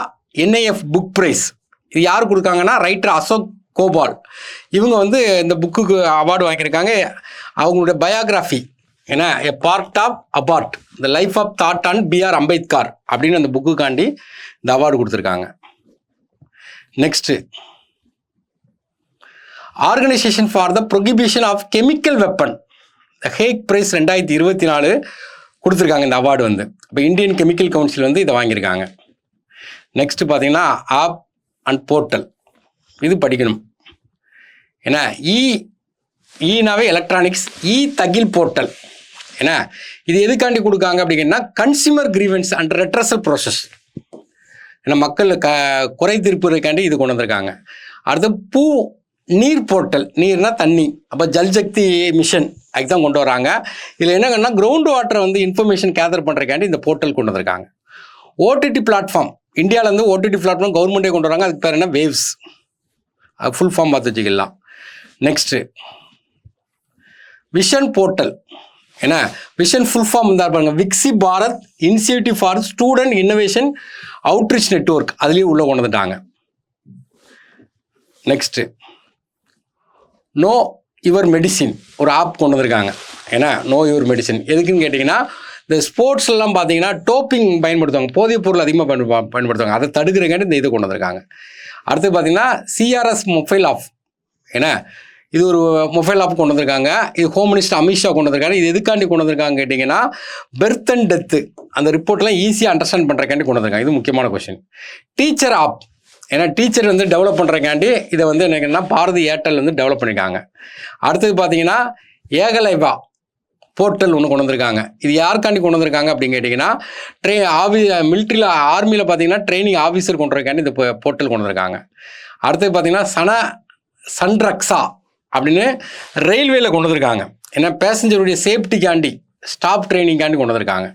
NIF புக் ப்ரைஸ். இது யார் கொடுக்காங்கன்னா ரைட்டர் அசோக் கோபால். இவங்க வந்து இந்த புக்குக்கு அவார்டு வாங்கியிருக்காங்க. அவங்களுடைய பயோகிராஃபி ஏன்னா a part of apart the life of thought and B.R. Ambedkar அப்படின்னு அந்த புக்குக்காண்டி இந்த அவார்டு கொடுத்துருக்காங்க. Next organisation for the prohibition of chemical weapon Hague prize 2024 கொடுத்துருக்காங்க இந்த அவார்டு வந்து. இப்போ இந்தியன் கெமிக்கல் கவுன்சில் வந்து இதை வாங்கியிருக்காங்க. நெக்ஸ்ட் பார்த்தீங்கன்னா ஆப் அண்ட் போர்ட்டல் இது படிக்கணும். ஏன்னா ஈனாவே எலக்ட்ரானிக்ஸ் தகில் போர்ட்டல். ஏன்னா இது எதுக்காண்டி கொடுக்காங்க அப்படிங்கன்னா consumer grievance and redressal process. ஏன்னா மக்கள் குறை தீர்ப்புக்காண்டி இது கொண்டு வந்திருக்காங்க. அடுத்து நீர் போர்ட்டல், நீர்னா தண்ணி, அப்போ ஜல்சக்தி மிஷன் அதுதான் கொண்டு வராங்க. இதில் என்னங்கன்னா கிரவுண்ட் வாட்டரை வந்து இன்ஃபர்மேஷன் கேதர் பண்ணுறதுக்காண்டி இந்த போர்ட்டல் கொண்டு வந்திருக்காங்க. ஓடிடி பிளாட்ஃபார்ம் இந்தியாவிலேருந்து ஓடிடி பிளாட்ஃபார்ம் கவர்மெண்ட்டே கொண்டு வராங்க. அதுக்கு பேர் என்ன வேவ்ஸ், அது ஃபுல் ஃபார்ம் பார்த்து வச்சுக்கலாம். Next VISION portal. ஏன்னா விஷன் ஃபுல் ஃபார்ம் இருந்தால் பாருங்க, Viksit Bharat initiative for student innovation outreach network, அதுலேயும் உள்ளே கொண்டு வந்துட்டாங்க. நெக்ஸ்ட்டு நோ யுவர் மெடிசின் ஒரு ஆப் கொண்டு வந்திருக்காங்க. ஏன்னா நோ யுவர் மெடிசின் எதுக்குன்னு கேட்டிங்கன்னா இந்த ஸ்போர்ட்ஸ்லாம் பார்த்தீங்கன்னா டோப்பிங் பயன்படுத்துவாங்க, போதைப் பொருள் அதிகமாக பயன்படுத்துவாங்க. அதை தடுக்கிறக்காண்டி இந்த இது கொண்டு வந்திருக்காங்க. அடுத்து பார்த்தீங்கன்னா CRS மொபைல் ஆப். ஏன்னா இது ஒரு மொபைல் ஆப் கொண்டு வந்திருக்காங்க. இது ஹோம் மினிஸ்டர் அமித்ஷா கொண்டு வந்திருக்காங்க. இது எதுக்காண்டி கொண்டு வந்திருக்காங்க கேட்டிங்கன்னா பெர்த் அண்ட் டெத்து அந்த ரிப்போர்ட்லாம் ஈஸியாக அண்டர்ஸ்டாண்ட் பண்ணுறக்காண்டி கொண்டு வந்திருக்காங்க. இது முக்கியமான கொஸ்டின். Teacher app. ஏன்னா டீச்சர் வந்து டெவலப் பண்ணுறக்காண்டி இதை வந்து என்னன்னா பாரதி ஏர்டெல் வந்து டெவலப் பண்ணியிருக்காங்க. அடுத்தது பார்த்தீங்கன்னா ஏகலைவா போர்ட்டல் ஒன்று கொண்டு வந்திருக்காங்க. இது யாருக்காண்டி கொண்டு வந்திருக்காங்க அப்படின்னு கேட்டிங்கன்னா மிலிட்ரியில் ஆர்மியில் பார்த்தீங்கன்னா ட்ரைனிங் ஆஃபீஸர் கொண்டு வரக்காண்டி இந்த போர்ட்டல் கொண்டு வந்திருக்காங்க. அடுத்தது பார்த்தீங்கன்னா சன்ரக்ஸா அப்படின்னு ரயில்வேல கொண்டு வந்திருக்காங்க. ஏன்னா பேசஞ்சருடைய சேஃப்டிக்காண்டி ஸ்டாஃப் ட்ரைனிங்காண்டி கொண்டு வந்திருக்காங்க.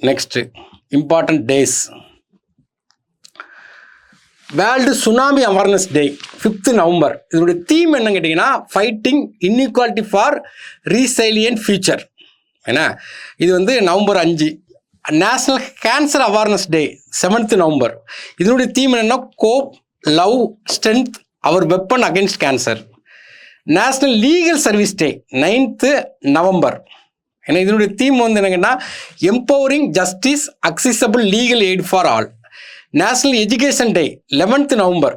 Next important days. World tsunami awareness day 5th November. இதனுடைய தீம் என்னன்னு கேட்டிங்கன்னா fighting inequality for resilient future. ஏன்னா இது வந்து November 5. National cancer awareness day 7th November. இதனுடைய தீம் என்னென்னா cope love strength our weapon against cancer. National legal service day 9th November. ஏன்னா இதனுடைய தீம் வந்து என்னங்கன்னா empowering justice accessible legal aid for all. National education day 11th November.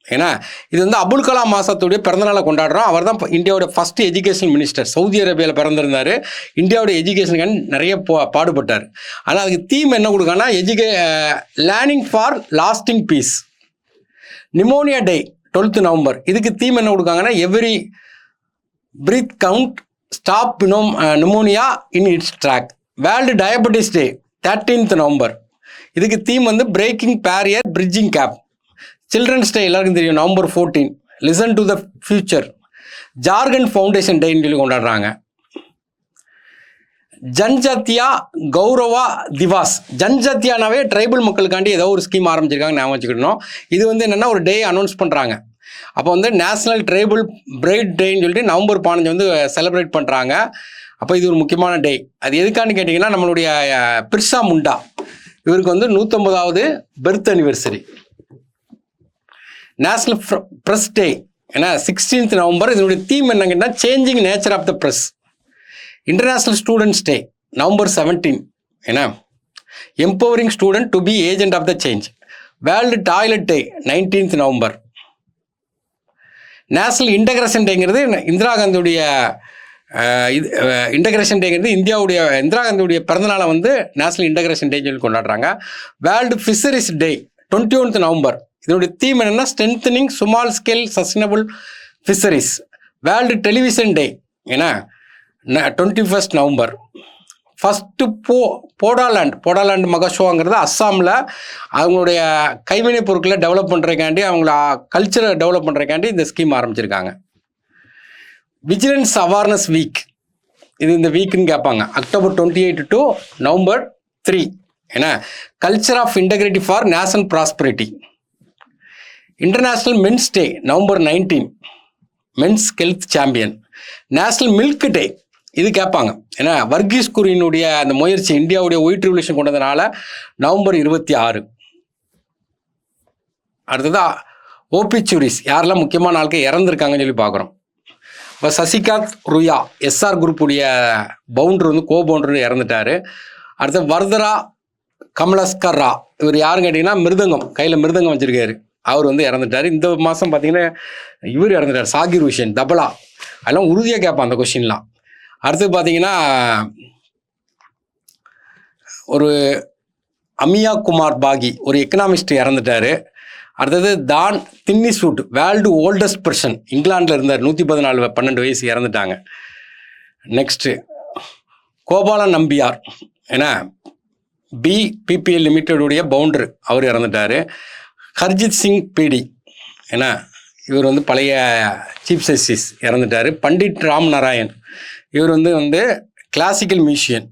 ஏன்னா இது வந்து அபுல் கலாம் ஆசாத்துடைய பிறந்தநாளை கொண்டாடுறோம். அவர் தான் இந்தியாவோட ஃபர்ஸ்ட் எஜுகேஷன் மினிஸ்டர். சவுதி அரேபியாவில் பிறந்திருந்தார். இந்தியாவோட எஜுகேஷனுக்கான நிறைய பாடுபட்டார். ஆனால் அதுக்கு தீம் என்ன கொடுக்காங்கன்னா learning for lasting peace. Pneumonia day 12th November. இதுக்கு தீம் என்ன கொடுக்காங்கன்னா every breath count stop pneumonia in its track. World diabetes day 13th November. இதுக்கு தீம் வந்து breaking barrier bridging gap. Children's day எல்லாருக்கும் தெரியும் November 14. Listen to the future. Jharkhand foundation டேன்னு சொல்லி கொண்டாடுறாங்க. ஜன்ஜாத்தியா கௌரவா திவாஸ். ஜன்ஜாத்தியானாவே ட்ரைபல் மக்களுக்காண்டி ஏதோ ஒரு ஸ்கீம் ஆரம்பிச்சிருக்காங்க, ஞாபகம் வச்சுக்கணும். இது வந்து என்னென்னா ஒரு டே அனௌன்ஸ் பண்ணுறாங்க. அப்போ வந்து நேஷ்னல் ட்ரைபல் பிரைட் டேன்னு சொல்லிட்டு நவம்பர் 15 வந்து செலிப்ரேட் பண்ணுறாங்க. அப்போ இது ஒரு முக்கியமான டே. அது எதுக்கான்னு கேட்டிங்கன்னா நம்மளுடைய பிர்சா முண்டா இவருக்கு வந்து 150வது birth anniversary. National press day ஏன்னா 16th நவம்பர். இதனுடைய தீம் என்னங்கன்னா changing nature of the press. International students day November 17. ஏன்னா empowering student to be agent of the change. World toilet day 19th November. National integration டேங்கிறது இந்திரா காந்தியுடைய integration டேங்கிறது இந்திரா காந்தியுடைய பிறந்தநாளை வந்து நேஷனல் இன்டகிரேஷன் டே சொல்லி கொண்டாடுறாங்க. World fisheries day 21th November. இதனுடைய தீம் என்னென்னா strengthening small scale sustainable fisheries. World television day ஏன்னா 21st நவம்பர். ஃபஸ்ட்டு போடாலேண்ட் மகோத்சவங்கிறது அஸ்ஸாமில் அவங்களுடைய கைவினைப் பொருட்களை டெவலப் பண்ணுறதுக்காண்டி அவங்கள கல்ச்சரை டெவலப் பண்ணுறதுக்காண்டி இந்த ஸ்கீம் ஆரம்பிச்சிருக்காங்க. Vigilance awareness week. இது இந்த வீக்குன்னு கேட்பாங்க. October 28 to November 3. ஏன்னா culture of integrity for national prosperity. International men's day November 19. Men's health champion. National milk day இது கேட்பாங்க. ஏன்னா வர்கீஸ் குரியனுடைய அந்த முயற்சி இந்தியாவுடைய ஒயிட் ரெவல்யூஷன் கொண்டதுனால நவம்பர் 26. அடுத்தது ஓபிச்சுரிஸ், யாரெல்லாம் முக்கியமான ஆட்கள் இறந்துருக்காங்கன்னு சொல்லி பார்க்குறோம். இப்போ சசிகாந்த் ருயா எஸ்ஆர் குரூப்புடைய பவுண்டர் வந்து பவுண்டர் இறந்துட்டார். அடுத்து வர்தரா கமலஸ்கர் ரா, இவர் யாருன்னு கேட்டிங்கன்னா மிருதங்கம், கையில் மிருதங்கம் வச்சுருக்காரு, அவர் வந்து இறந்துட்டார். இந்த மாதம் பார்த்தீங்கன்னா இவர் இறந்துட்டார், சாகிர் ஹுசேன் தபலா. அதெல்லாம் உறுதியாக கேட்பான் அந்த கொஸ்டின்லாம். அடுத்து பார்த்தீங்கன்னா ஒரு அமியா குமார் பாகி, ஒரு எக்கனாமிஸ்ட் இறந்துட்டார். அடுத்தது தான் தின்னிசூட், வேர்ல்டு ஓல்டஸ்ட் பர்சன், இங்கிலாண்டில் இருந்தார், 114 வயசு, இறந்துட்டாங்க. நெக்ஸ்ட்டு கோபாலன் நம்பியார், ஏன்னா பிபிஎல் லிமிட்டடுடைய பவுண்டர், அவர் இறந்துட்டார். ஹர்ஜித் சிங் பிடி, ஏன்னா இவர் வந்து பழைய சீஃப் ஜஸ்டிஸ், இறந்துட்டார். பண்டிட் ராம் நாராயண், இவர் வந்து கிளாசிக்கல் மியூசியன்,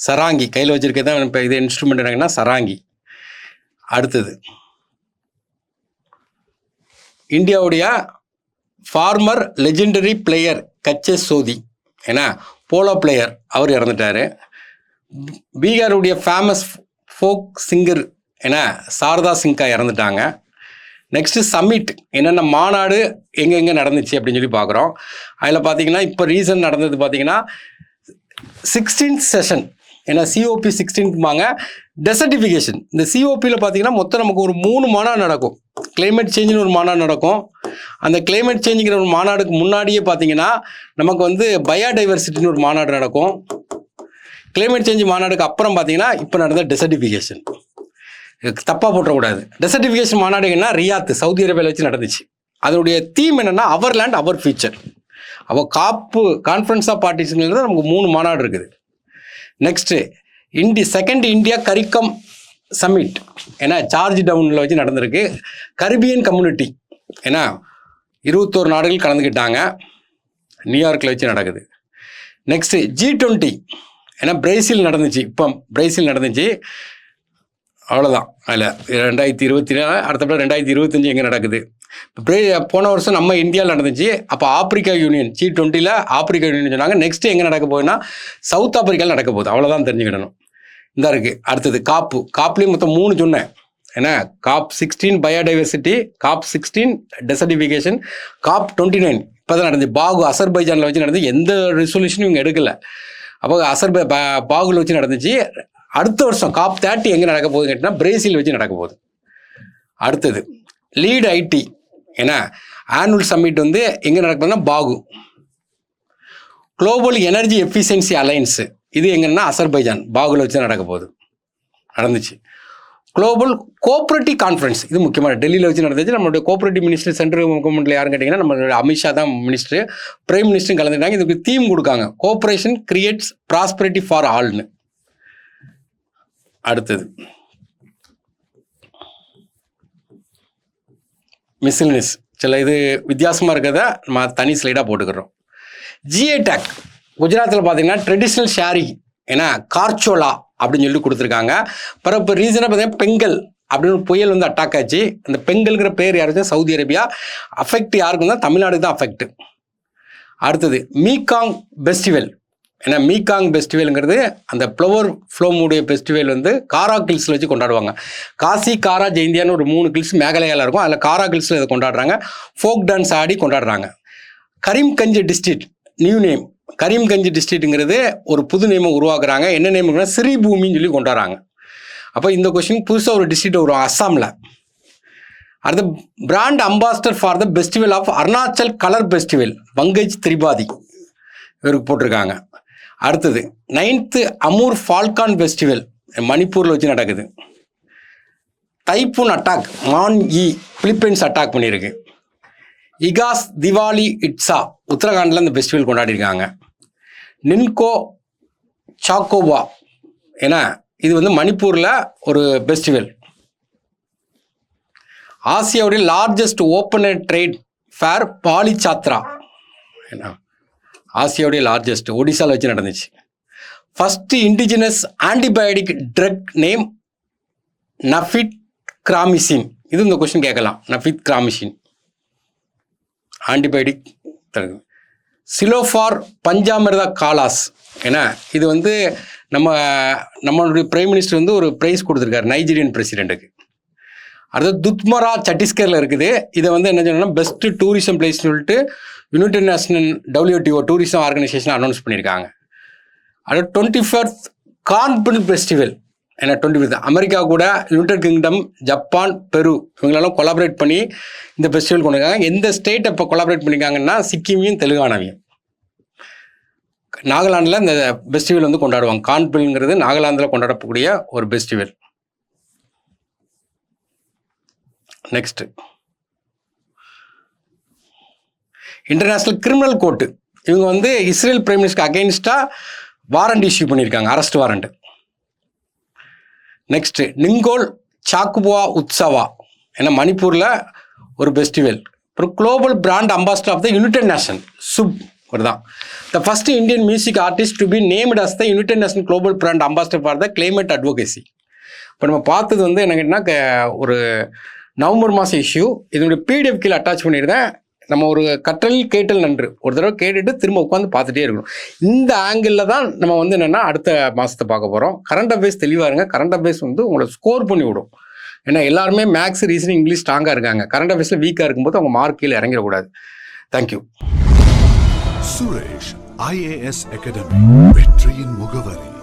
சராங்கி கையில் வச்சுருக்கிறது தான் இப்போ இது இன்ஸ்ட்ருமெண்ட் என்னங்கன்னா சராங்கி. அடுத்தது இந்தியாவுடைய ஃபார்மர் லெஜெண்டரி பிளேயர் கச்சே சோதி, ஏன்னா போலோ பிளேயர், அவர் இறந்துட்டார். பீகாருடைய ஃபேமஸ் ஃபோக் சிங்கர் ஏன்னா சாரதா சிங்கா இறந்துட்டாங்க. நெக்ஸ்ட்டு சம்மிட், என்னென்ன மாநாடு எங்கெங்கே நடந்துச்சு அப்படின்னு சொல்லி பார்க்குறோம். அதில் பார்த்தீங்கன்னா இப்போ ரீசன் நடந்தது பார்த்தீங்கன்னா 16th செஷன், ஏன்னா சிஓபி 16th டெசர்டிஃபிகேஷன். இந்த சிஓபியில் பார்த்தீங்கன்னா மொத்தம் நமக்கு ஒரு 3 மாநாடு நடக்கும். கிளைமேட் சேஞ்சுன்னு ஒரு மாநாடு நடக்கும். அந்த கிளைமேட் சேஞ்சுங்கிற ஒரு மாநாடுக்கு முன்னாடியே பார்த்தீங்கன்னா நமக்கு வந்து பயோடைவர்சிட்டின்னு ஒரு மாநாடு நடக்கும். கிளைமேட் சேஞ்ச் மாநாடுக்கு அப்புறம் பார்த்தீங்கன்னா இப்போ நடந்த டெசர்டிஃபிகேஷன், தப்பாக போட்டக்கூடாது. டெசர்டிஃபிகேஷன் மாநாடுன்னா ரியாத், சவுதி அரேபியாவில் வச்சு நடந்துச்சு. அதனுடைய தீம் என்னென்னா அவர் லேண்ட் அவர் ஃபியூச்சர். அப்போ கான்ஃபரன்ஸ் ஆஃப் பார்ட்டிஸ்ங்கிறது நமக்கு 3 மாநாடு இருக்குது. நெக்ஸ்ட்டு செகண்ட் இந்தியா கரிக்கம் சம்மிட், ஏன்னா ஜார்ஜ் டவுனில் வச்சு நடந்திருக்கு. கரிபியன் கம்யூனிட்டி, ஏன்னா 21 நாடுகள் கலந்துக்கிட்டாங்க, நியூயார்க்கில் வச்சு நடக்குது. நெக்ஸ்ட்டு G20, ஏன்னா பிரேசில் நடந்துச்சு, இப்போ பிரேசில் நடந்துச்சு, அவ்வளோதான். அதில் 2024, அடுத்தப்பட 2025 எங்கே நடக்குது. போன வருஷம் நம்ம இந்தியாவில் நடந்துச்சு. அப்போ ஆப்பிரிக்கா யூனியன் G20ல் ஆப்பிரிக்கா யூனியன் சொன்னாங்க. நெக்ஸ்ட்டு எங்கே நடக்க போகுதுன்னா சவுத் ஆப்பிரிக்காவில் நடக்க போகுது, அவ்வளோதான் தெரிஞ்சுக்கிடணும். இந்த இருக்குது. அடுத்தது காப்லேயும் மொத்தம் 3 சொன்னேன். ஏன்னா COP 16 biodiversity, COP 16 desertification, COP 29 இப்போ தான் நடந்துச்சு. பாகு அசர்பைஜானில் வச்சு நடந்து, எந்த ரெசல்யூஷனும் இவங்க எடுக்கலை. அப்போ பாகுல வச்சு நடந்துச்சு. அடுத்த வருஷம் COP 30 எங்கே நடக்க போகுதுன்னு கேட்டிங்கன்னா பிரேசில் வச்சு நடக்க போகுது. அடுத்தது லீட் ஐடி, ஏன்னா ஆனுவல் சம்மிட் வந்து எங்கே நடக்க போகுதுன்னா பாகு. குளோபல் எனர்ஜி எஃபிஷியன்சி அலையன்ஸு, இது எங்கன்னா அசர்பைஜான், பாகுல வச்சு நடக்க போகுது, நடந்துச்சு. குளோபல் கோஆப்ரேட்டிவ் கான்ஃபரன்ஸ், இது முக்கியமான டெல்லியில் வச்சு நடந்துச்சு. நம்மளுடைய கோஆப்ரேட்டிவ் மினிஸ்டர் சென்ட்ரல் கவர்மெண்ட்டில் யாருன்னு கேட்டிங்கன்னா நம்மளோட அமித்ஷா தான் மினிஸ்டர், பிரைம் மினிஸ்டரும் கலந்துட்டாங்க. இதுக்கு தீம் கொடுக்காங்க, கோஆப்ரேஷன் கிரியேட்ஸ் ப்ராஸ்பரிட்டி ஃபார் ஆல்னு. அடுத்தது மிஸ்லினிஸ், சில இது வித்தியாசமாக இருக்கிறத நம்ம தனி ஸ்லைடாக போட்டுக்கிறோம். ஜிஏ டேக், குஜராத்தில் பார்த்தீங்கன்னா ட்ரெடிஷ்னல் ஷாரி, ஏன்னா கார்ச்சோலா அப்படின்னு சொல்லி கொடுத்துருக்காங்க. பிறகு இப்போ ரீசனாக பார்த்தீங்கன்னா பெங்கல் அப்படின்னு ஒரு புயல் வந்து அட்டாக் ஆச்சு. அந்த பெங்கல்ங்கிற பேர் யாருக்கும் சவுதி அரேபியா, அஃபெக்ட் யாருக்கும் தான் தமிழ்நாடு தான் அஃபெக்ட். அடுத்தது மீகாங் ஃபெஸ்டிவல், ஏன்னா மீகாங் ஃபெஸ்டிவலுங்கிறது அந்த ஃப்ளவர் ஃப்ளோமுடைய ஃபெஸ்டிவல் வந்து காரா கில்ஸில் வச்சு கொண்டாடுவாங்க. காசி காரா ஜெயந்தியான்னு ஒரு 3 கில்ஸ் மேகாலயாவில் இருக்கும், அதில் காரா கில்ஸில் இதை கொண்டாடுறாங்க. ஃபோக் டான்ஸ் ஆடி கொண்டாடுறாங்க. Karimganj district new name, Karimganj டிஸ்ட்ரிக்ட்டுங்கிறது ஒரு புது நேமை உருவாக்குறாங்க. என்ன நேம்னா ஸ்ரீபூமின்னு சொல்லி கொண்டாடுறாங்க. அப்போ இந்த கொஸ்டின் புதுசாக ஒரு டிஸ்ட்ரிக்ட் வரும் அஸ்ஸாமில். அடுத்து brand ambassador for the festival of Arunachal colour festival, Pankaj Tripathi இவருக்கு போட்டிருக்காங்க. அடுத்தது 9th அமூர் ஃபால்கான் ஃபெஸ்டிவல் மணிப்பூரில் வச்சு நடக்குது. டைப்பூன் அட்டாக், மான் பிலிப்பைன்ஸ் அட்டாக் பண்ணியிருக்கு. இகாஸ் திவாலி இட்ஸா, உத்தரகாண்டில் இந்த ஃபெஸ்டிவல் கொண்டாடிருக்காங்க. நின்கோ சாக்கோவா, ஏன்னா இது வந்து மணிப்பூரில் ஒரு ஃபெஸ்டிவல். ஆசியாவுடைய லார்ஜஸ்ட் ஓப்பன் ட்ரேட் ஃபேர் பாலிசாத்ரா, ஏன்னா ஆசியாவுடைய லார்ஜஸ்ட் ஒடிசாவில் வச்சு நடந்துச்சு. First indigenous antibiotic drug name nafithromycin, இது இந்த கொஸ்டின் கேட்கலாம். Nafithromycin antibiotic. சிலோஃபார் பஞ்சாமிர்தா காலாஸ். ஏன்னா இது வந்து நம்மளுடைய பிரைம் மினிஸ்டர் வந்து ஒரு ப்ரைஸ் கொடுத்துருக்காரு நைஜீரியன் பிரசிடெண்ட்டுக்கு. அடுத்து துத்மரா சத்தீஸ்கரில் இருக்குது. இதை வந்து என்ன சொன்னால் பெஸ்ட்டு டூரிசம் பிளேஸ்னு சொல்லிட்டு United national WTO tourism organisation announce பண்ணியிருக்காங்க. அடுத்து 24th கார்ன்பில் ஃபெஸ்டிவல். ஏன்னா 25th அமெரிக்கா கூட யுனைடெட் கிங்டம், ஜப்பான், பெரு இவங்களெல்லாம் கொலாபரேட் பண்ணி இந்த ஃபெஸ்டிவல் கொண்டு இருக்காங்க. எந்த ஸ்டேட் இப்போ கொலாபரேட் பண்ணியிருக்காங்கன்னா சிக்கிமையும் தெலுங்கானாவையும். நாகாலாண்டில் இந்த ஃபெஸ்டிவல் வந்து கொண்டாடுவாங்க. கார்ன்பில்ங்கிறது நாகாலாந்தில் கொண்டாடக்கூடிய ஒரு festival. Next international criminal court. இவங்க வந்து இஸ்ரேல் பிரைம் மினிஸ்டருக்கு அகெயின்ஸ்டாக வாரண்ட் இஷ்யூ பண்ணியிருக்காங்க, arrest warrant. Next Ningol Chakouba உத்சவா. ஏன்னா மணிப்பூரில் ஒரு ஃபெஸ்டிவல். அப்புறம் global brand ambassador of the United Nation சுப் தான். The first Indian music artist to be named as the United Nation global brand ambassador for the climate advocacy. இப்போ நம்ம பார்த்தது வந்து என்ன கேட்டால் ஒரு நவம்பர் மாதம் இஷ்யூ. இதனுடைய PDF கீழே அட்டாச் பண்ணியிருந்தேன். நம்ம ஒரு கற்றல் கேட்டல் நன்று ஒரு தடவை கேட்டுட்டு திரும்ப உட்காந்து பார்த்துட்டே இருக்கணும். இந்த ஆங்கிளில் தான் நம்ம வந்து என்னென்னா அடுத்த மாதத்தை பார்க்க போகிறோம். கரண்ட் அஃபேர்ஸ் தெளிவாக இருங்க. கரண்ட் அஃபேர்ஸ் வந்து உங்களை ஸ்கோர் பண்ணி விடும். ஏன்னா எல்லாருமே மேக்ஸ், ரீசனிங், இங்கிலீஷ் ஸ்ட்ராங்காக இருக்காங்க. கரண்ட் அஃபேர்ஸில் வீக்காக இருக்கும்போது அவங்க மார்க் கீழே இறங்கிடக்கூடாது. தேங்க்யூ. சுரேஷ் IAS அகாடமி, வெற்றியின் முகவரி.